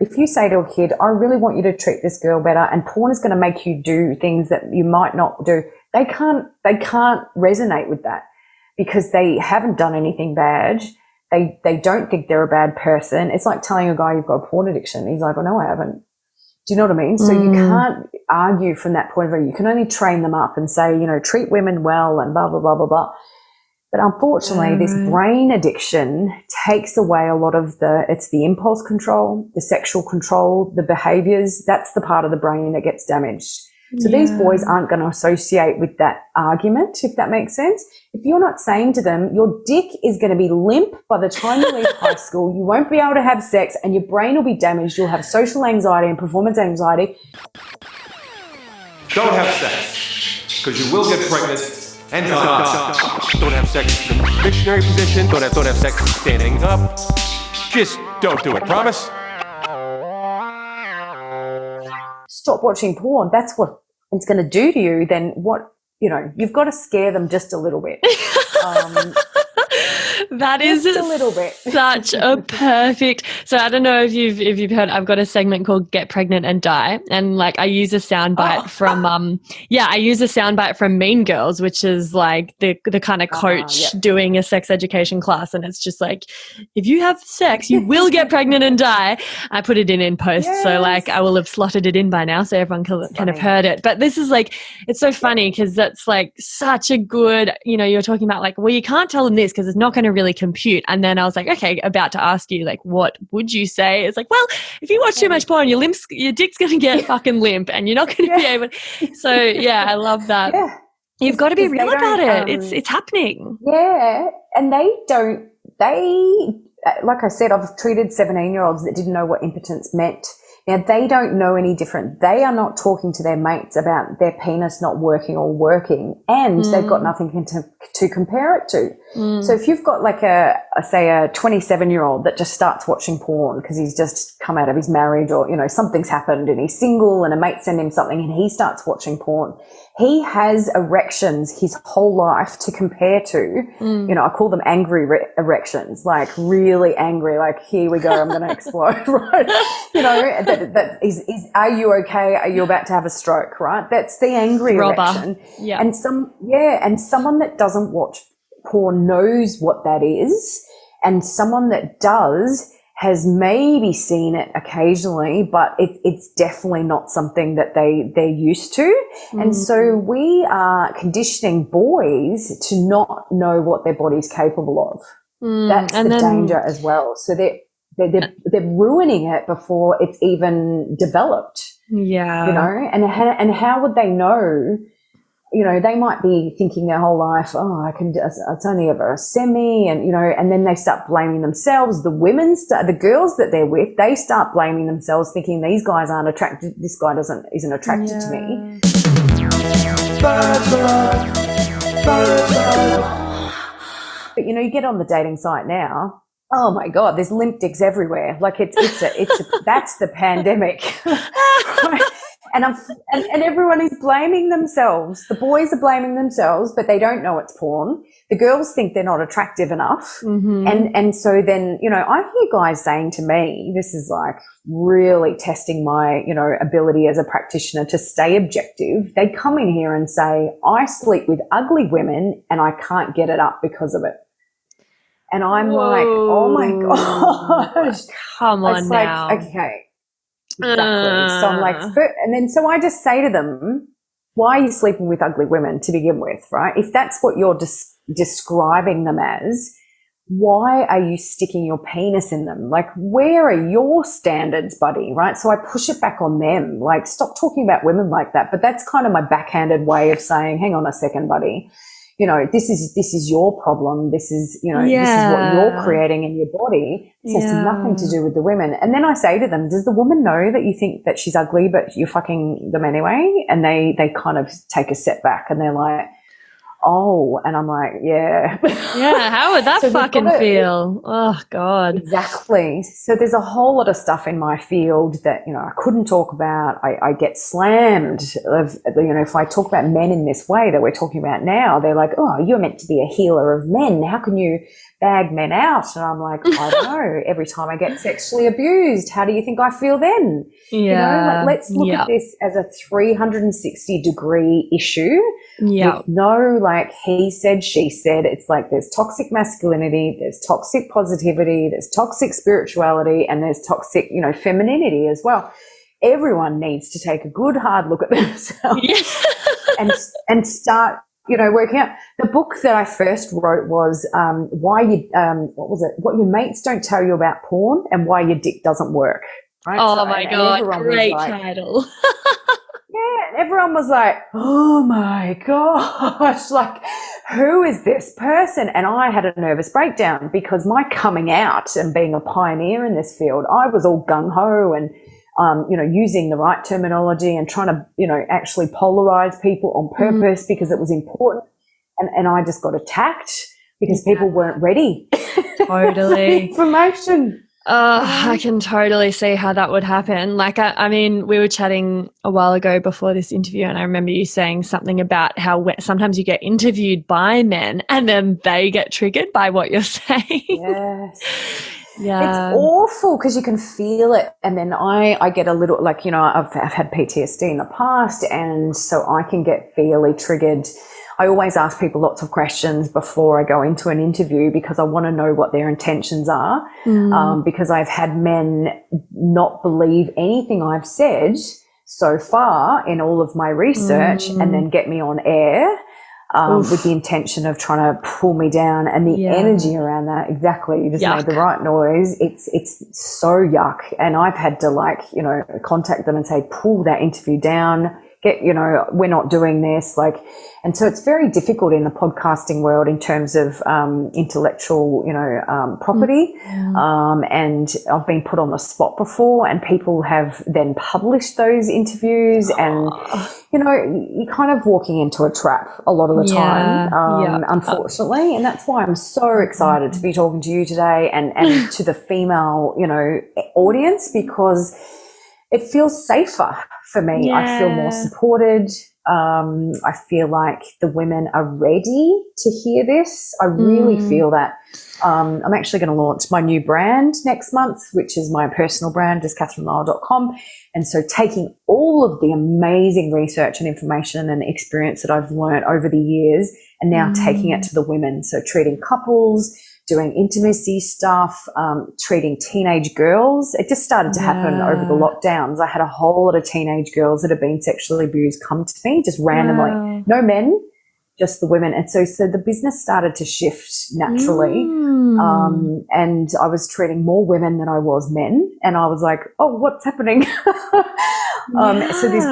if you say to a kid, I really want you to treat this girl better, and porn is going to make you do things that you might not do, they can't resonate with that because they haven't done anything bad. They don't think they're a bad person. It's like telling a guy you've got a porn addiction. He's like, oh no, I haven't. Do you know what I mean? So you can't argue from that point of view. You can only train them up and say, treat women well and blah, blah, blah, blah, blah. But unfortunately, this brain addiction takes away a lot of it's the impulse control, the sexual control, the behaviors. That's the part of the brain that gets damaged. So these boys aren't going to associate with that argument, if that makes sense. If you're not saying to them, your dick is going to be limp by the time you leave high school, you won't be able to have sex, and your brain will be damaged, you'll have social anxiety and performance anxiety. Don't have sex, because you will get pregnant and die. Don't have sex in the missionary position. Don't have sex standing up. Just don't do it. Promise? Stop watching porn. That's what it's going to do to you. Then what, you've got to scare them just a little bit. That is Just a little bit. such a perfect. So I don't know if you've heard. I've got a segment called "Get Pregnant and Die," and like I use a soundbite from I use a soundbite from Mean Girls, which is like the kind of coach doing a sex education class, and it's just like, if you have sex, you will get pregnant and die. I put it in post, so like I will have slotted it in by now, so everyone can have heard it. But this is like, it's so funny because that's like such a good. You're talking about like, well, you can't tell them this because it's not going to really compute. And then I was like, okay, about to ask you, like, what would you say? It's like, well, if you watch too much porn, your dick's going to get fucking limp and you're not going to be able to. So, yeah, I love that. Yeah. You've got to be real about it. It's happening. Yeah. And like I said, I've treated 17-year-olds that didn't know what impotence meant. Now, they don't know any different. They are not talking to their mates about their penis not working or working, and they've got nothing to compare it to. So if you've got like a 27-year-old that just starts watching porn because he's just come out of his marriage, or, something's happened and he's single and a mate sent him something and he starts watching porn, he has erections his whole life to compare to. I call them angry erections, like really angry, like, here we go, I'm going to explode, right? That is, are you okay? Are you about to have a stroke, right? That's the angry erection. Yeah. And someone that doesn't watch porn knows what that is. And someone that does has maybe seen it occasionally, but it's definitely not something that they're used to. And so we are conditioning boys to not know what their body's capable of. That's the danger as well. So they're ruining it before it's even developed. Yeah. And how would they know? They might be thinking their whole life, it's only ever a semi, and then they start blaming themselves. The the girls that they're with, they start blaming themselves, thinking these guys aren't attracted. This guy isn't attracted to me. But you get on the dating site now. Oh my God, there's limp dicks everywhere. Like it's that's the pandemic. And everyone is blaming themselves. The boys are blaming themselves, but they don't know it's porn. The girls think they're not attractive enough. And so then, I hear guys saying to me, this is like really testing my, ability as a practitioner to stay objective. They come in here and say, I sleep with ugly women and I can't get it up because of it. And I'm like, oh my gosh. Come on now. Like, okay. Exactly. So I'm like, so I just say to them, why are you sleeping with ugly women to begin with, right? If that's what you're describing them as, why are you sticking your penis in them? Like, where are your standards, buddy, right? So I push it back on them, like, stop talking about women like that. But that's kind of my backhanded way of saying, hang on a second, buddy. This is your problem. This is, this is what you're creating in your body. This has nothing to do with the women. And then I say to them, does the woman know that you think that she's ugly, but you're fucking them anyway? And they kind of take a step back and they're like, oh, and I'm like, yeah. Yeah, how would that fucking feel? Oh, God. Exactly. So there's a whole lot of stuff in my field that, I couldn't talk about. I get slammed of, if I talk about men in this way that we're talking about now, they're like, oh, you're meant to be a healer of men. How can you bag men out? And I'm like, I don't know. Every time I get sexually abused, how do you think I feel then? Yeah. Let's look at this as a 360-degree issue. Yeah. With no, like, he said, she said. It's like there's toxic masculinity, there's toxic positivity, there's toxic spirituality, and there's toxic, femininity as well. Everyone needs to take a good hard look at themselves and start, working out. The book that I first wrote was what your mates don't tell you about porn and why your dick doesn't work. Right? Oh, my God, great title. Yeah, and everyone was like, oh my gosh, like, who is this person? And I had a nervous breakdown because my coming out and being a pioneer in this field, I was all gung-ho and, using the right terminology and trying to, actually polarize people on purpose because it was important. And I just got attacked because people weren't ready. Totally. For information. I can totally see how that would happen. Like, I mean, we were chatting a while ago before this interview, and I remember you saying something about how sometimes you get interviewed by men and then they get triggered by what you're saying. Yes. Yeah. It's awful because you can feel it. And then I get a little, like, you know, I've had PTSD in the past, and so I can get fairly triggered. I always ask people lots of questions before I go into an interview because I want to know what their intentions are. Because I've had men not believe anything I've said so far in all of my research and then get me on air with the intention of trying to pull me down, and the energy around that. Exactly. You just made the right noise. It's so yuck. And I've had to, like, you know, contact them and say, pull that interview down. You know, we're not doing this, like, and so it's very difficult in the podcasting world in terms of intellectual, you know, property. And I've been put on the spot before, and people have then published those interviews, and you know, you're kind of walking into a trap a lot of the time, unfortunately. And that's why I'm so excited to be talking to you today and to the female, you know, audience, because it feels safer for me. I feel more supported. I feel like the women are ready to hear this. I really feel that. I'm actually going to launch my new brand next month, which is my personal brand, catherinelisle.com. And so taking all of the amazing research and information and experience that I've learned over the years, and now taking it to the women. So treating couples, doing intimacy stuff, treating teenage girls. It just started to happen over the lockdowns. I had a whole lot of teenage girls that have been sexually abused come to me just randomly. No men, just the women. And so the business started to shift naturally. And I was treating more women than I was men. And I was like, oh, what's happening? So this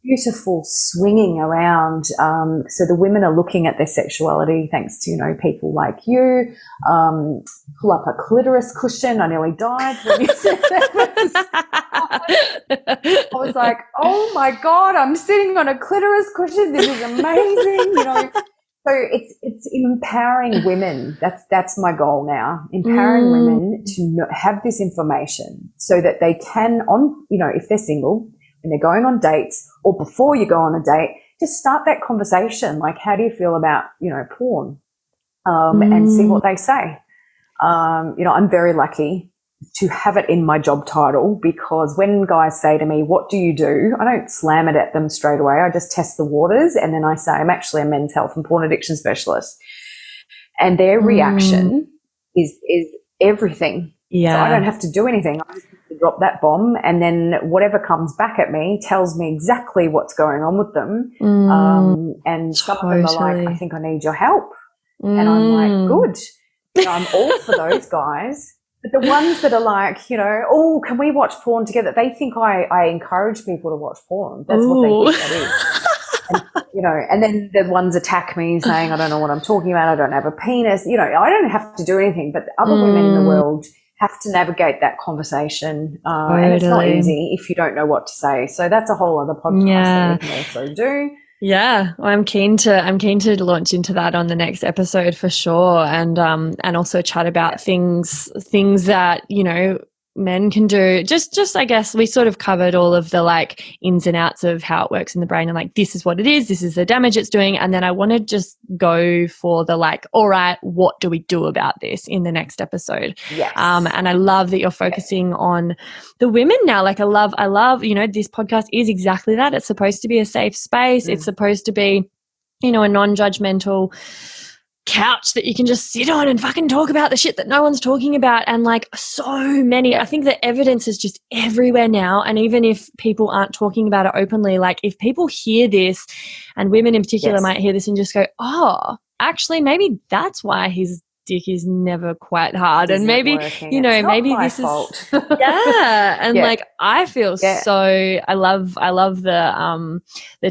beautiful swinging around. So the women are looking at their sexuality thanks to, you know, people like you. Pull up a clitoris cushion. I nearly died when you said that. I was like, oh my God, I'm sitting on a clitoris cushion. This is amazing. You know, so it's empowering women. That's my goal now. Empowering women to have this information so that they can, you know, if they're single, when they're going on dates, or before you go on a date, just start that conversation. Like, how do you feel about, you know, porn? And see what they say. You know, I'm very lucky to have it in my job title, because when guys say to me, what do you do? I don't slam it at them straight away. I just test the waters, and then I say, I'm actually a men's health and porn addiction specialist. And their reaction is everything. So I don't have to do anything. I just have to drop that bomb, and then whatever comes back at me tells me exactly what's going on with them. And some of them are like, I think I need your help. And I'm like, good. You know, I'm all for those guys. But the ones that are like, you know, oh, can we watch porn together? They think I encourage people to watch porn. That's what they think that is. And, you know, and then the ones attack me saying, I don't know what I'm talking about. I don't have a penis. You know, I don't have to do anything, but other women in the world have to navigate that conversation. And it's not easy if you don't know what to say. So that's a whole other podcast that we can also do. Yeah, I'm keen to launch into that on the next episode for sure, and also chat about things that, you know, men can do. Just I guess we sort of covered all of the like ins and outs of how it works in the brain, and like this is what it is, this is the damage it's doing, and then I want to just go for the like, all right, what do we do about this in the next episode? Yes. And I love that you're focusing on the women now. Like I love, you know, this podcast is exactly that. It's supposed to be a safe space. It's supposed to be, you know, a non-judgmental couch that you can just sit on and fucking talk about the shit that no one's talking about. And like so many, I think the evidence is just everywhere now. And even if people aren't talking about it openly, like if people hear this, and women in particular might hear this and just go, oh, actually maybe that's why his dick is never quite hard, and maybe you know, maybe this is and like I feel so I love the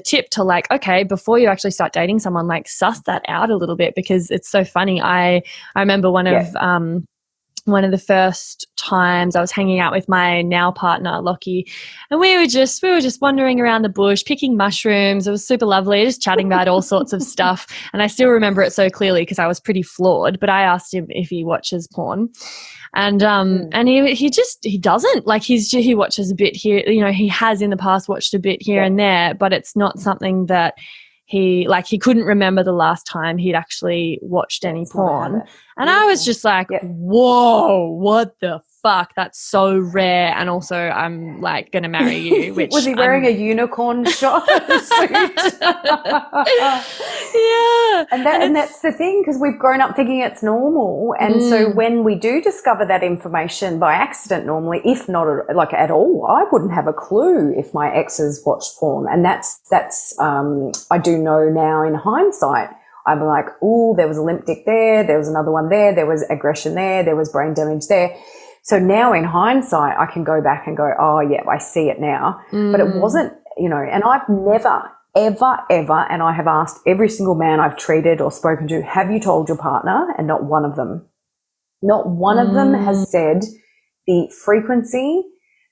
tip to like, okay, before you actually start dating someone, like suss that out a little bit, because it's so funny. I remember one of one of the first times I was hanging out with my now partner, Lockie, and we were just wandering around the bush, picking mushrooms. It was super lovely, just chatting about all sorts of stuff. And I still remember it so clearly because I was pretty floored. But I asked him if he watches porn. And he doesn't, like, he watches a bit here, you know, he has in the past watched a bit here and there, but it's not something that he couldn't remember the last time he'd actually watched any porn. And I was just like, whoa, what the fuck? That's so rare. And also I'm like going to marry you. Which was he wearing a unicorn shot suit? Yeah. And that's the thing, because we've grown up thinking it's normal. And so when we do discover that information by accident normally, if not like at all, I wouldn't have a clue if my exes watched porn. And that's I do know now in hindsight. I'm like, oh, there was a limp dick there. There was another one there. There was aggression there. There was brain damage there. So now in hindsight, I can go back and go, oh, yeah, I see it now. But it wasn't, you know, and I've never, ever, and I have asked every single man I've treated or spoken to, have you told your partner? And not one of them has said the frequency,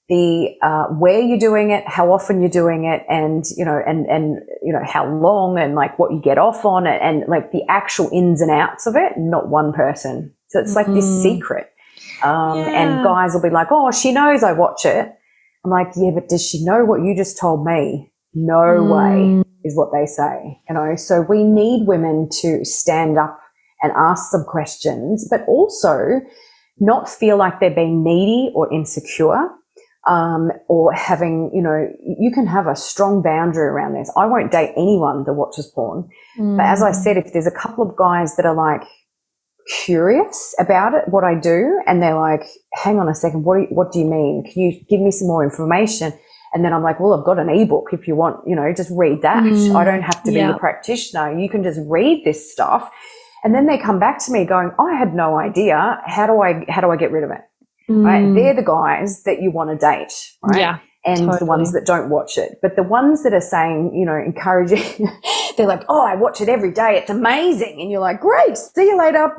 the where you're doing it, how often you're doing it, and you know how long, and like what you get off on it, and like the actual ins and outs of it. Not one person. So it's like this secret. And guys will be like, oh, she knows I watch it. I'm like, yeah, but does she know what you just told me? No way is what they say, you know. So we need women to stand up and ask some questions, but also not feel like they're being needy or insecure. Or having, you know, you can have a strong boundary around this. I won't date anyone that watches porn. But as I said, if there's a couple of guys that are like curious about it, what I do, and they're like, hang on a second, what do you mean? Can you give me some more information? And then I'm like, well, I've got an ebook if you want, you know, just read that. I don't have to be the practitioner. You can just read this stuff. And then they come back to me going, I had no idea. How do I get rid of it? Right? They're the guys that you want to date, right? Yeah, and the ones that don't watch it. But the ones that are saying, you know, encouraging, they're like, oh, I watch it every day. It's amazing. And you're like, great, see you later.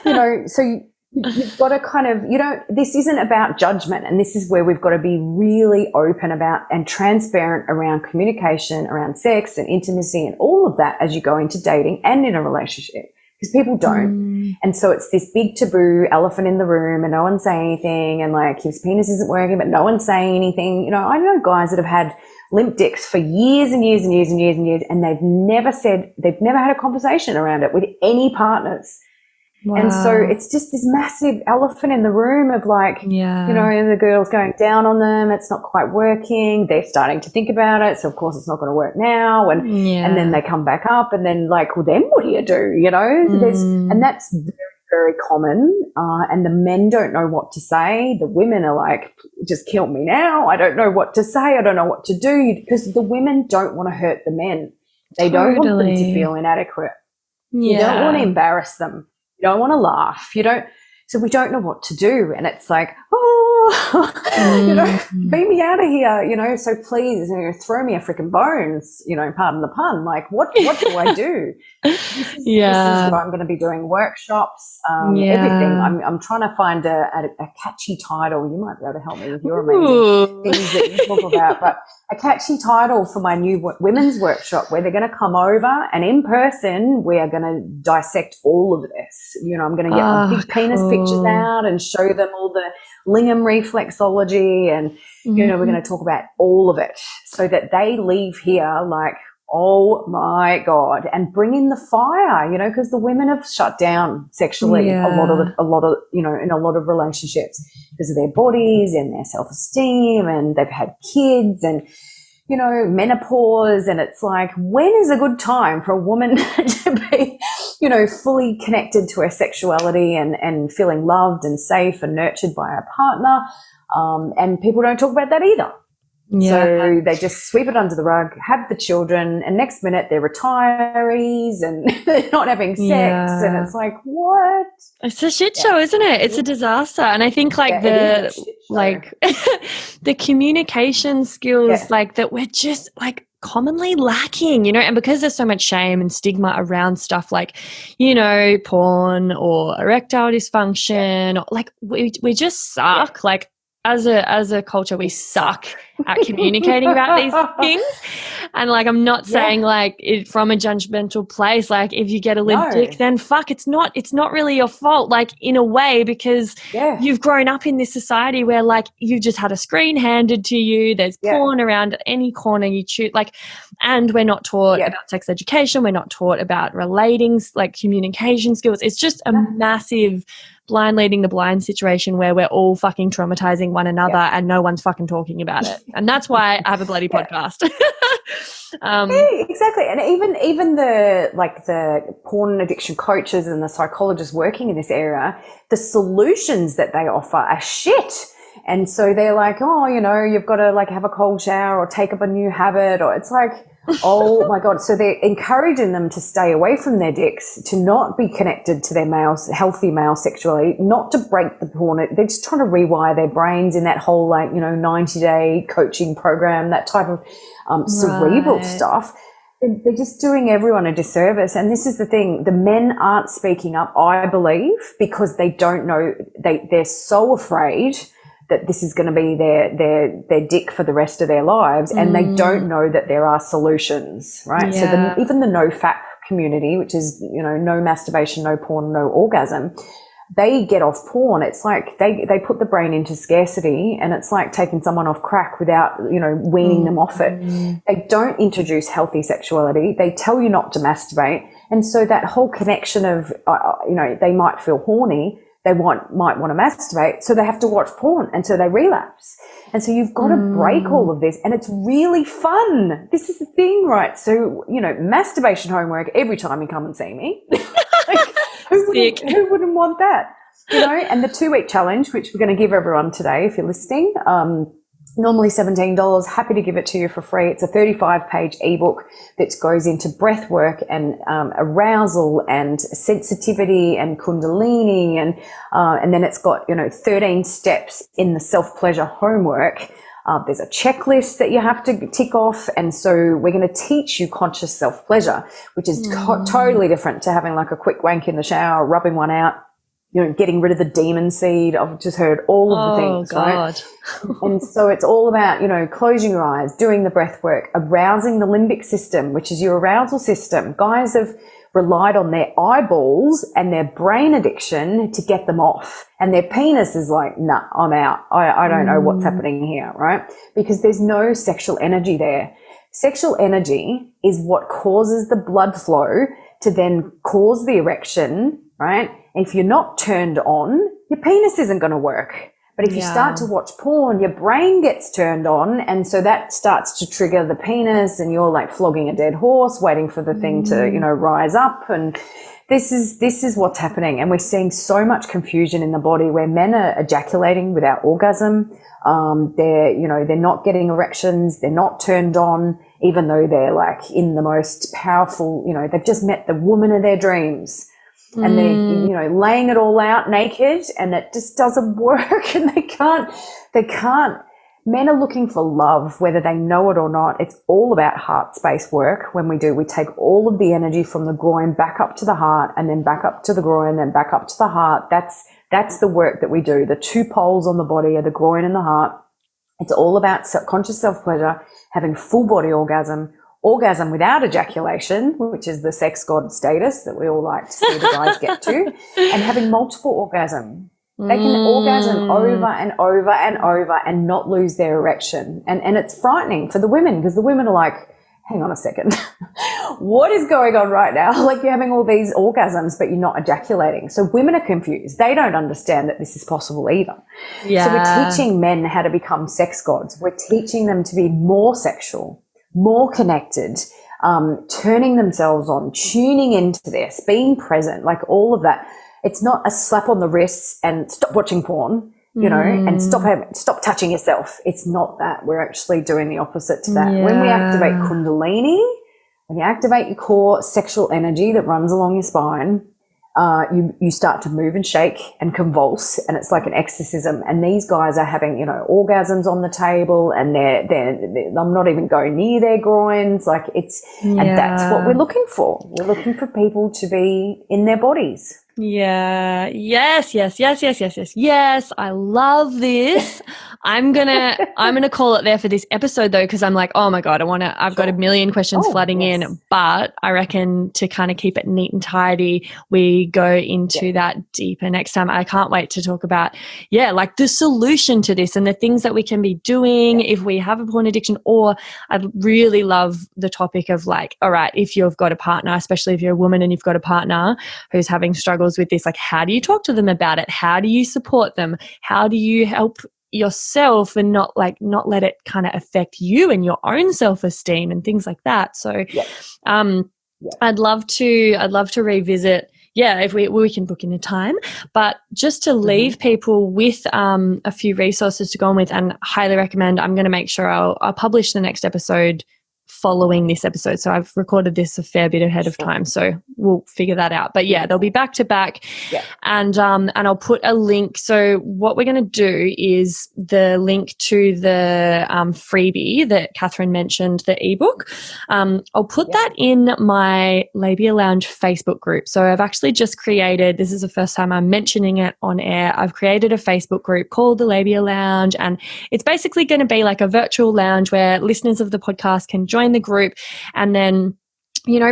You know, so you've got to kind of, this isn't about judgment. And this is where we've got to be really open about and transparent around communication, around sex and intimacy and all of that as you go into dating and in a relationship. Because people don't. And so it's this big taboo elephant in the room and no one's saying anything, and like his penis isn't working but no one's saying anything. You know, I know guys that have had limp dicks for years and years and years and years and years, and they've never had a conversation around it with any partners. Wow. And so it's just this massive elephant in the room of like, you know, the girl's going down on them. It's not quite working. They're starting to think about it. So of course it's not going to work now. And then they come back up and then like, well, then what do you do? You know, and that's very, very common. And the men don't know what to say. The women are like, just kill me now. I don't know what to say. I don't know what to do, because the women don't want to hurt the men. They don't want them to feel inadequate. You don't want to embarrass them. You don't want to laugh. So we don't know what to do. And it's like, you know, beat me out of here, you know, so please, you know, throw me a freaking bones, you know, pardon the pun. Like, what do I do? This is what I'm going to be doing, workshops, everything. I'm trying to find a catchy title. You might be able to help me with your amazing things that you talk about, but a catchy title for my new women's workshop where they're going to come over and in person we are going to dissect all of this. You know, I'm going to get my big penis pictures out and show them all the lingam reflexology, and you know, we're going to talk about all of it so that they leave here like, oh my God, and bring in the fire, you know, because the women have shut down sexually a lot of, you know, in a lot of relationships because of their bodies and their self-esteem, and they've had kids and, you know, menopause. And it's like, when is a good time for a woman to be, you know, fully connected to her sexuality and feeling loved and safe and nurtured by her partner? And people don't talk about that either. So they just sweep it under the rug, have the children, and next minute they're retirees and they're not having sex. And it's like, what? It's a shit show, isn't it? It's a disaster. And I think like the communication skills, like that we're just like commonly lacking, you know, and because there's so much shame and stigma around stuff like, you know, porn or erectile dysfunction, like we just suck. Like as a culture, we suck at communicating about these things. And like, I'm not saying like it from a judgmental place, like if you get a limp dick, then fuck, it's not really your fault, like in a way, because you've grown up in this society where like you've just had a screen handed to you, there's porn around any corner you choose, like, and we're not taught about sex education, we're not taught about relating, like communication skills. It's just a massive blind leading the blind situation where we're all fucking traumatizing one another and no one's fucking talking about it. And that's why I have a bloody podcast. Exactly. And even the porn addiction coaches and the psychologists working in this area, the solutions that they offer are shit. And so they're like, oh, you know, you've got to like have a cold shower or take up a new habit, or it's like, oh my God. So they're encouraging them to stay away from their dicks, to not be connected to their healthy male sexuality, not to break the porn. They're just trying to rewire their brains in that whole, like, you know, 90-day coaching program, that type of cerebral stuff. They're just doing everyone a disservice. And this is the thing. The men aren't speaking up, I believe, because they don't know, they're so afraid that this is going to be their dick for the rest of their lives, and they don't know that there are solutions, right? So even the no fap community, which is, you know, no masturbation, no porn, no orgasm, they get off porn. It's like they put the brain into scarcity, and it's like taking someone off crack without, you know, weaning them off it. They don't introduce healthy sexuality. They tell you not to masturbate. And so that whole connection of, you know, they might feel horny, they might want to masturbate, so they have to watch porn, and so they relapse. And so you've got to break all of this, and it's really fun. This is the thing, right? So, you know, masturbation homework every time you come and see me. Like, who wouldn't want that? You know, and the 2-week challenge, which we're going to give everyone today, if you're listening, normally $17, happy to give it to you for free. It's a 35-page ebook that goes into breath work and arousal and sensitivity and kundalini, and then it's got, you know, 13 steps in the self-pleasure homework. There's a checklist that you have to tick off, and so we're going to teach you conscious self-pleasure, which is totally different to having like a quick wank in the shower, rubbing one out, you know, getting rid of the demon seed. I've just heard all of the things, right? And so it's all about, you know, closing your eyes, doing the breath work, arousing the limbic system, which is your arousal system. Guys have relied on their eyeballs and their brain addiction to get them off. And their penis is like, nah, I'm out. I don't know what's happening here, right? Because there's no sexual energy there. Sexual energy is what causes the blood flow to then cause the erection, right? And if you're not turned on, your penis isn't going to work. But if you start to watch porn, your brain gets turned on, and so that starts to trigger the penis, and you're like flogging a dead horse, waiting for the thing to, you know, rise up. And this is what's happening. And we're seeing so much confusion in the body where men are ejaculating without orgasm. They're not getting erections. They're not turned on, even though they're like in the most powerful, you know, they've just met the woman of their dreams. And they're, you know, laying it all out naked, and it just doesn't work, and they can't. Men are looking for love, whether they know it or not. It's all about heart space work. When we take all of the energy from the groin back up to the heart, and then back up to the groin, then back up to the heart. That's the work that we do. The two poles on the body are the groin and the heart. It's all about conscious self-pleasure, having full body orgasm without ejaculation, which is the sex god status that we all like to see the guys get to, and having multiple orgasm. They can orgasm over and over and over and not lose their erection. And it's frightening for the women, because the women are like, hang on a second, what is going on right now? Like, you're having all these orgasms, but you're not ejaculating. So women are confused. They don't understand that this is possible either. So we're teaching men how to become sex gods. We're teaching them to be more sexual, more connected, turning themselves on, tuning into this, being present, like all of that. It's not a slap on the wrists and stop watching porn, you know, and stop touching yourself. It's not that. We're actually doing the opposite to that. When we activate Kundalini, when you activate your core sexual energy that runs along your spine, you start to move and shake and convulse, and it's like an exorcism. And these guys are having, orgasms on the table, and I'm not even going near their groins. Like and that's what we're looking for. We're looking for people to be in their bodies. Yeah. Yes. I love this. I'm gonna call it there for this episode though, because I'm like, oh my God, I've got a million questions flooding in, but I reckon to kind of keep it neat and tidy, we go into that deeper next time. I can't wait to talk about, like the solution to this and the things that we can be doing if we have a porn addiction. Or I'd really love the topic of like, all right, if you've got a partner, especially if you're a woman and you've got a partner who's having struggles with this, like how do you talk to them about it? How do you support them? How do you help yourself and not let it kind of affect you and your own self-esteem and things like that? So I'd love to revisit if we can book in a time, but just to leave people with a few resources to go on with, and highly recommend, I'm going to make sure I'll publish the next episode following this episode. So I've recorded this a fair bit ahead of time, so we'll figure that out. But they'll be back to back, and I'll put a link. So what we're going to do is the link to the freebie that Catherine mentioned, the ebook. I'll put that in my Labia Lounge Facebook group. So I've actually just created, this is the first time I'm mentioning it on air, I've created a Facebook group called the Labia Lounge, and it's basically going to be like a virtual lounge where listeners of the podcast can join the group and then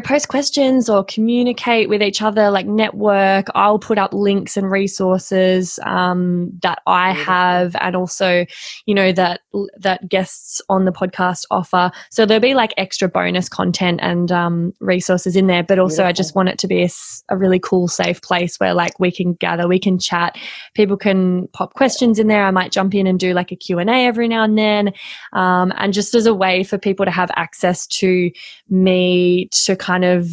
post questions or communicate with each other, like network. I'll put up links and resources that I have, and also, that guests on the podcast offer. So there'll be like extra bonus content and resources in there. But also, I just want it to be a really cool, safe place where like we can gather, we can chat, people can pop questions in there. I might jump in and do like a Q&A every now and then, and just as a way for people to have access to me to kind of,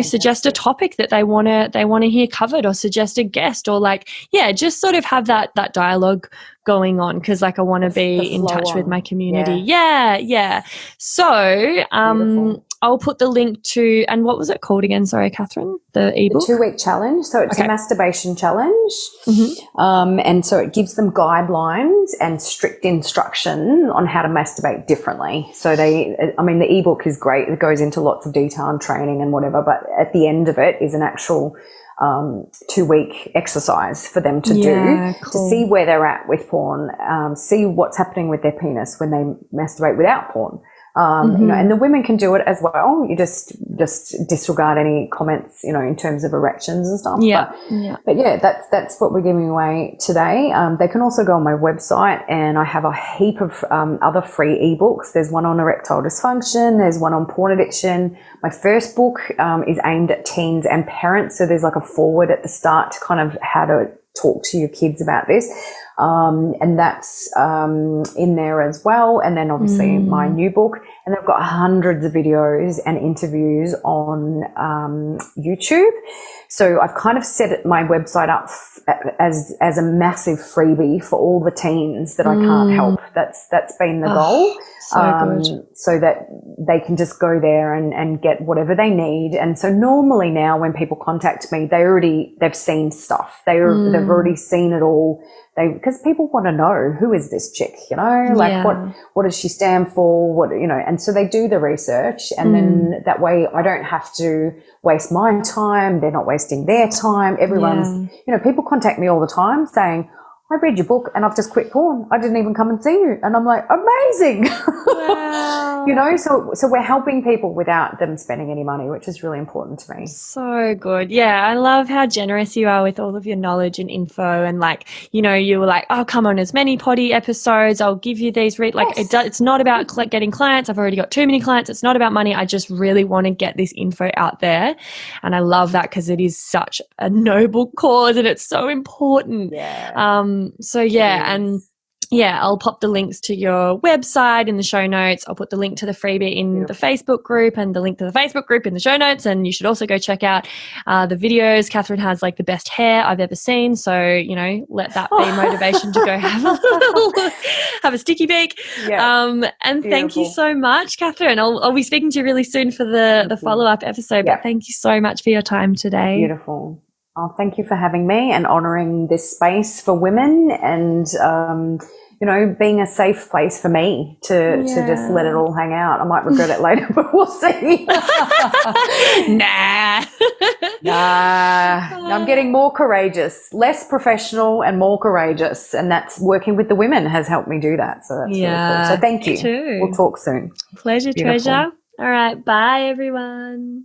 suggest a topic that they want to hear covered, or suggest a guest, or like, just sort of have that dialogue going on, because like I want to be in touch with my community. So I'll put the link to, and what was it called again? Sorry, Catherine, the ebook? The 2-week challenge. So it's a masturbation challenge. And so it gives them guidelines and strict instruction on how to masturbate differently. So the ebook is great. It goes into lots of detail and training and whatever, but at the end of it is an actual 2-week exercise for them to do to see where they're at with porn, see what's happening with their penis when they masturbate without porn. And the women can do it as well. You just disregard any comments, in terms of erections and stuff. But that's what we're giving away today. They can also go on my website, and I have a heap of other free ebooks. There's one on erectile dysfunction. There's one on porn addiction. My first book is aimed at teens and parents. So there's like a foreword at the start to kind of how to talk to your kids about this. And that's in there as well. And then obviously my new book. And they've got hundreds of videos and interviews on YouTube. So I've kind of set my website up as a massive freebie for all the teens that I can't help. That's been the goal. So that they can just go there and get whatever they need. And so normally now when people contact me, they've seen stuff. They've already seen it all. Because people want to know, who is this chick, like what does she stand for? And so they do the research, and then that way I don't have to waste my time. They're not wasting their time. Everyone's, people contact me all the time saying, I read your book and I've just quit porn. I didn't even come and see you. And I'm like, amazing. Wow. So we're helping people without them spending any money, which is really important to me. So good. Yeah. I love how generous you are with all of your knowledge and info. And like, you were like, oh, come on, as many potty episodes. I'll give you these. It's not about getting clients. I've already got too many clients. It's not about money. I just really want to get this info out there. And I love that, because it is such a noble cause and it's so important. I'll pop the links to your website in the show notes. I'll put the link to the freebie in the Facebook group, and the link to the Facebook group in the show notes. And you should also go check out the videos. Catherine has like the best hair I've ever seen. So, let that be motivation to go have a sticky beak. And thank you so much, Catherine. I'll be speaking to you really soon for the follow-up episode. But thank you so much for your time today. Beautiful. Oh, thank you for having me and honouring this space for women and, being a safe place for me to just let it all hang out. I might regret it later, but we'll see. Nah. I'm getting more courageous, less professional and more courageous. And that's working with the women has helped me do that. So that's really cool. So thank you. Too. We'll talk soon. Pleasure, Beautiful. treasure. All right. Bye, everyone.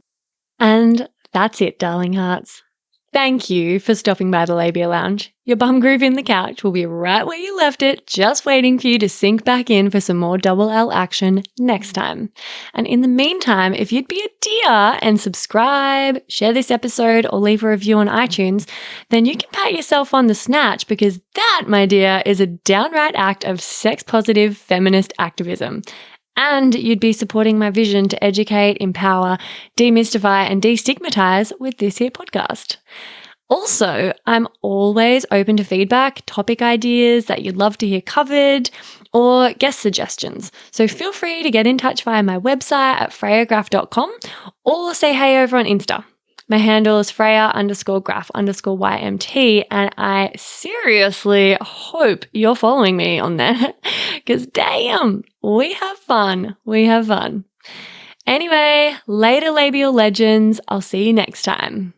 And that's it, darling hearts. Thank you for stopping by the Labia Lounge. Your bum groove in the couch will be right where you left it, just waiting for you to sink back in for some more double L action next time. And in the meantime, if you'd be a dear and subscribe, share this episode, or leave a review on iTunes, then you can pat yourself on the snatch, because that, my dear, is a downright act of sex-positive feminist activism. And you'd be supporting my vision to educate, empower, demystify, and destigmatize with this here podcast. Also, I'm always open to feedback, topic ideas that you'd love to hear covered, or guest suggestions. So feel free to get in touch via my website at freyagraph.com or say hey over on Insta. My handle is Freya_graph_YMT, and I seriously hope you're following me on there, because damn, we have fun. We have fun. Anyway, later labial legends. I'll see you next time.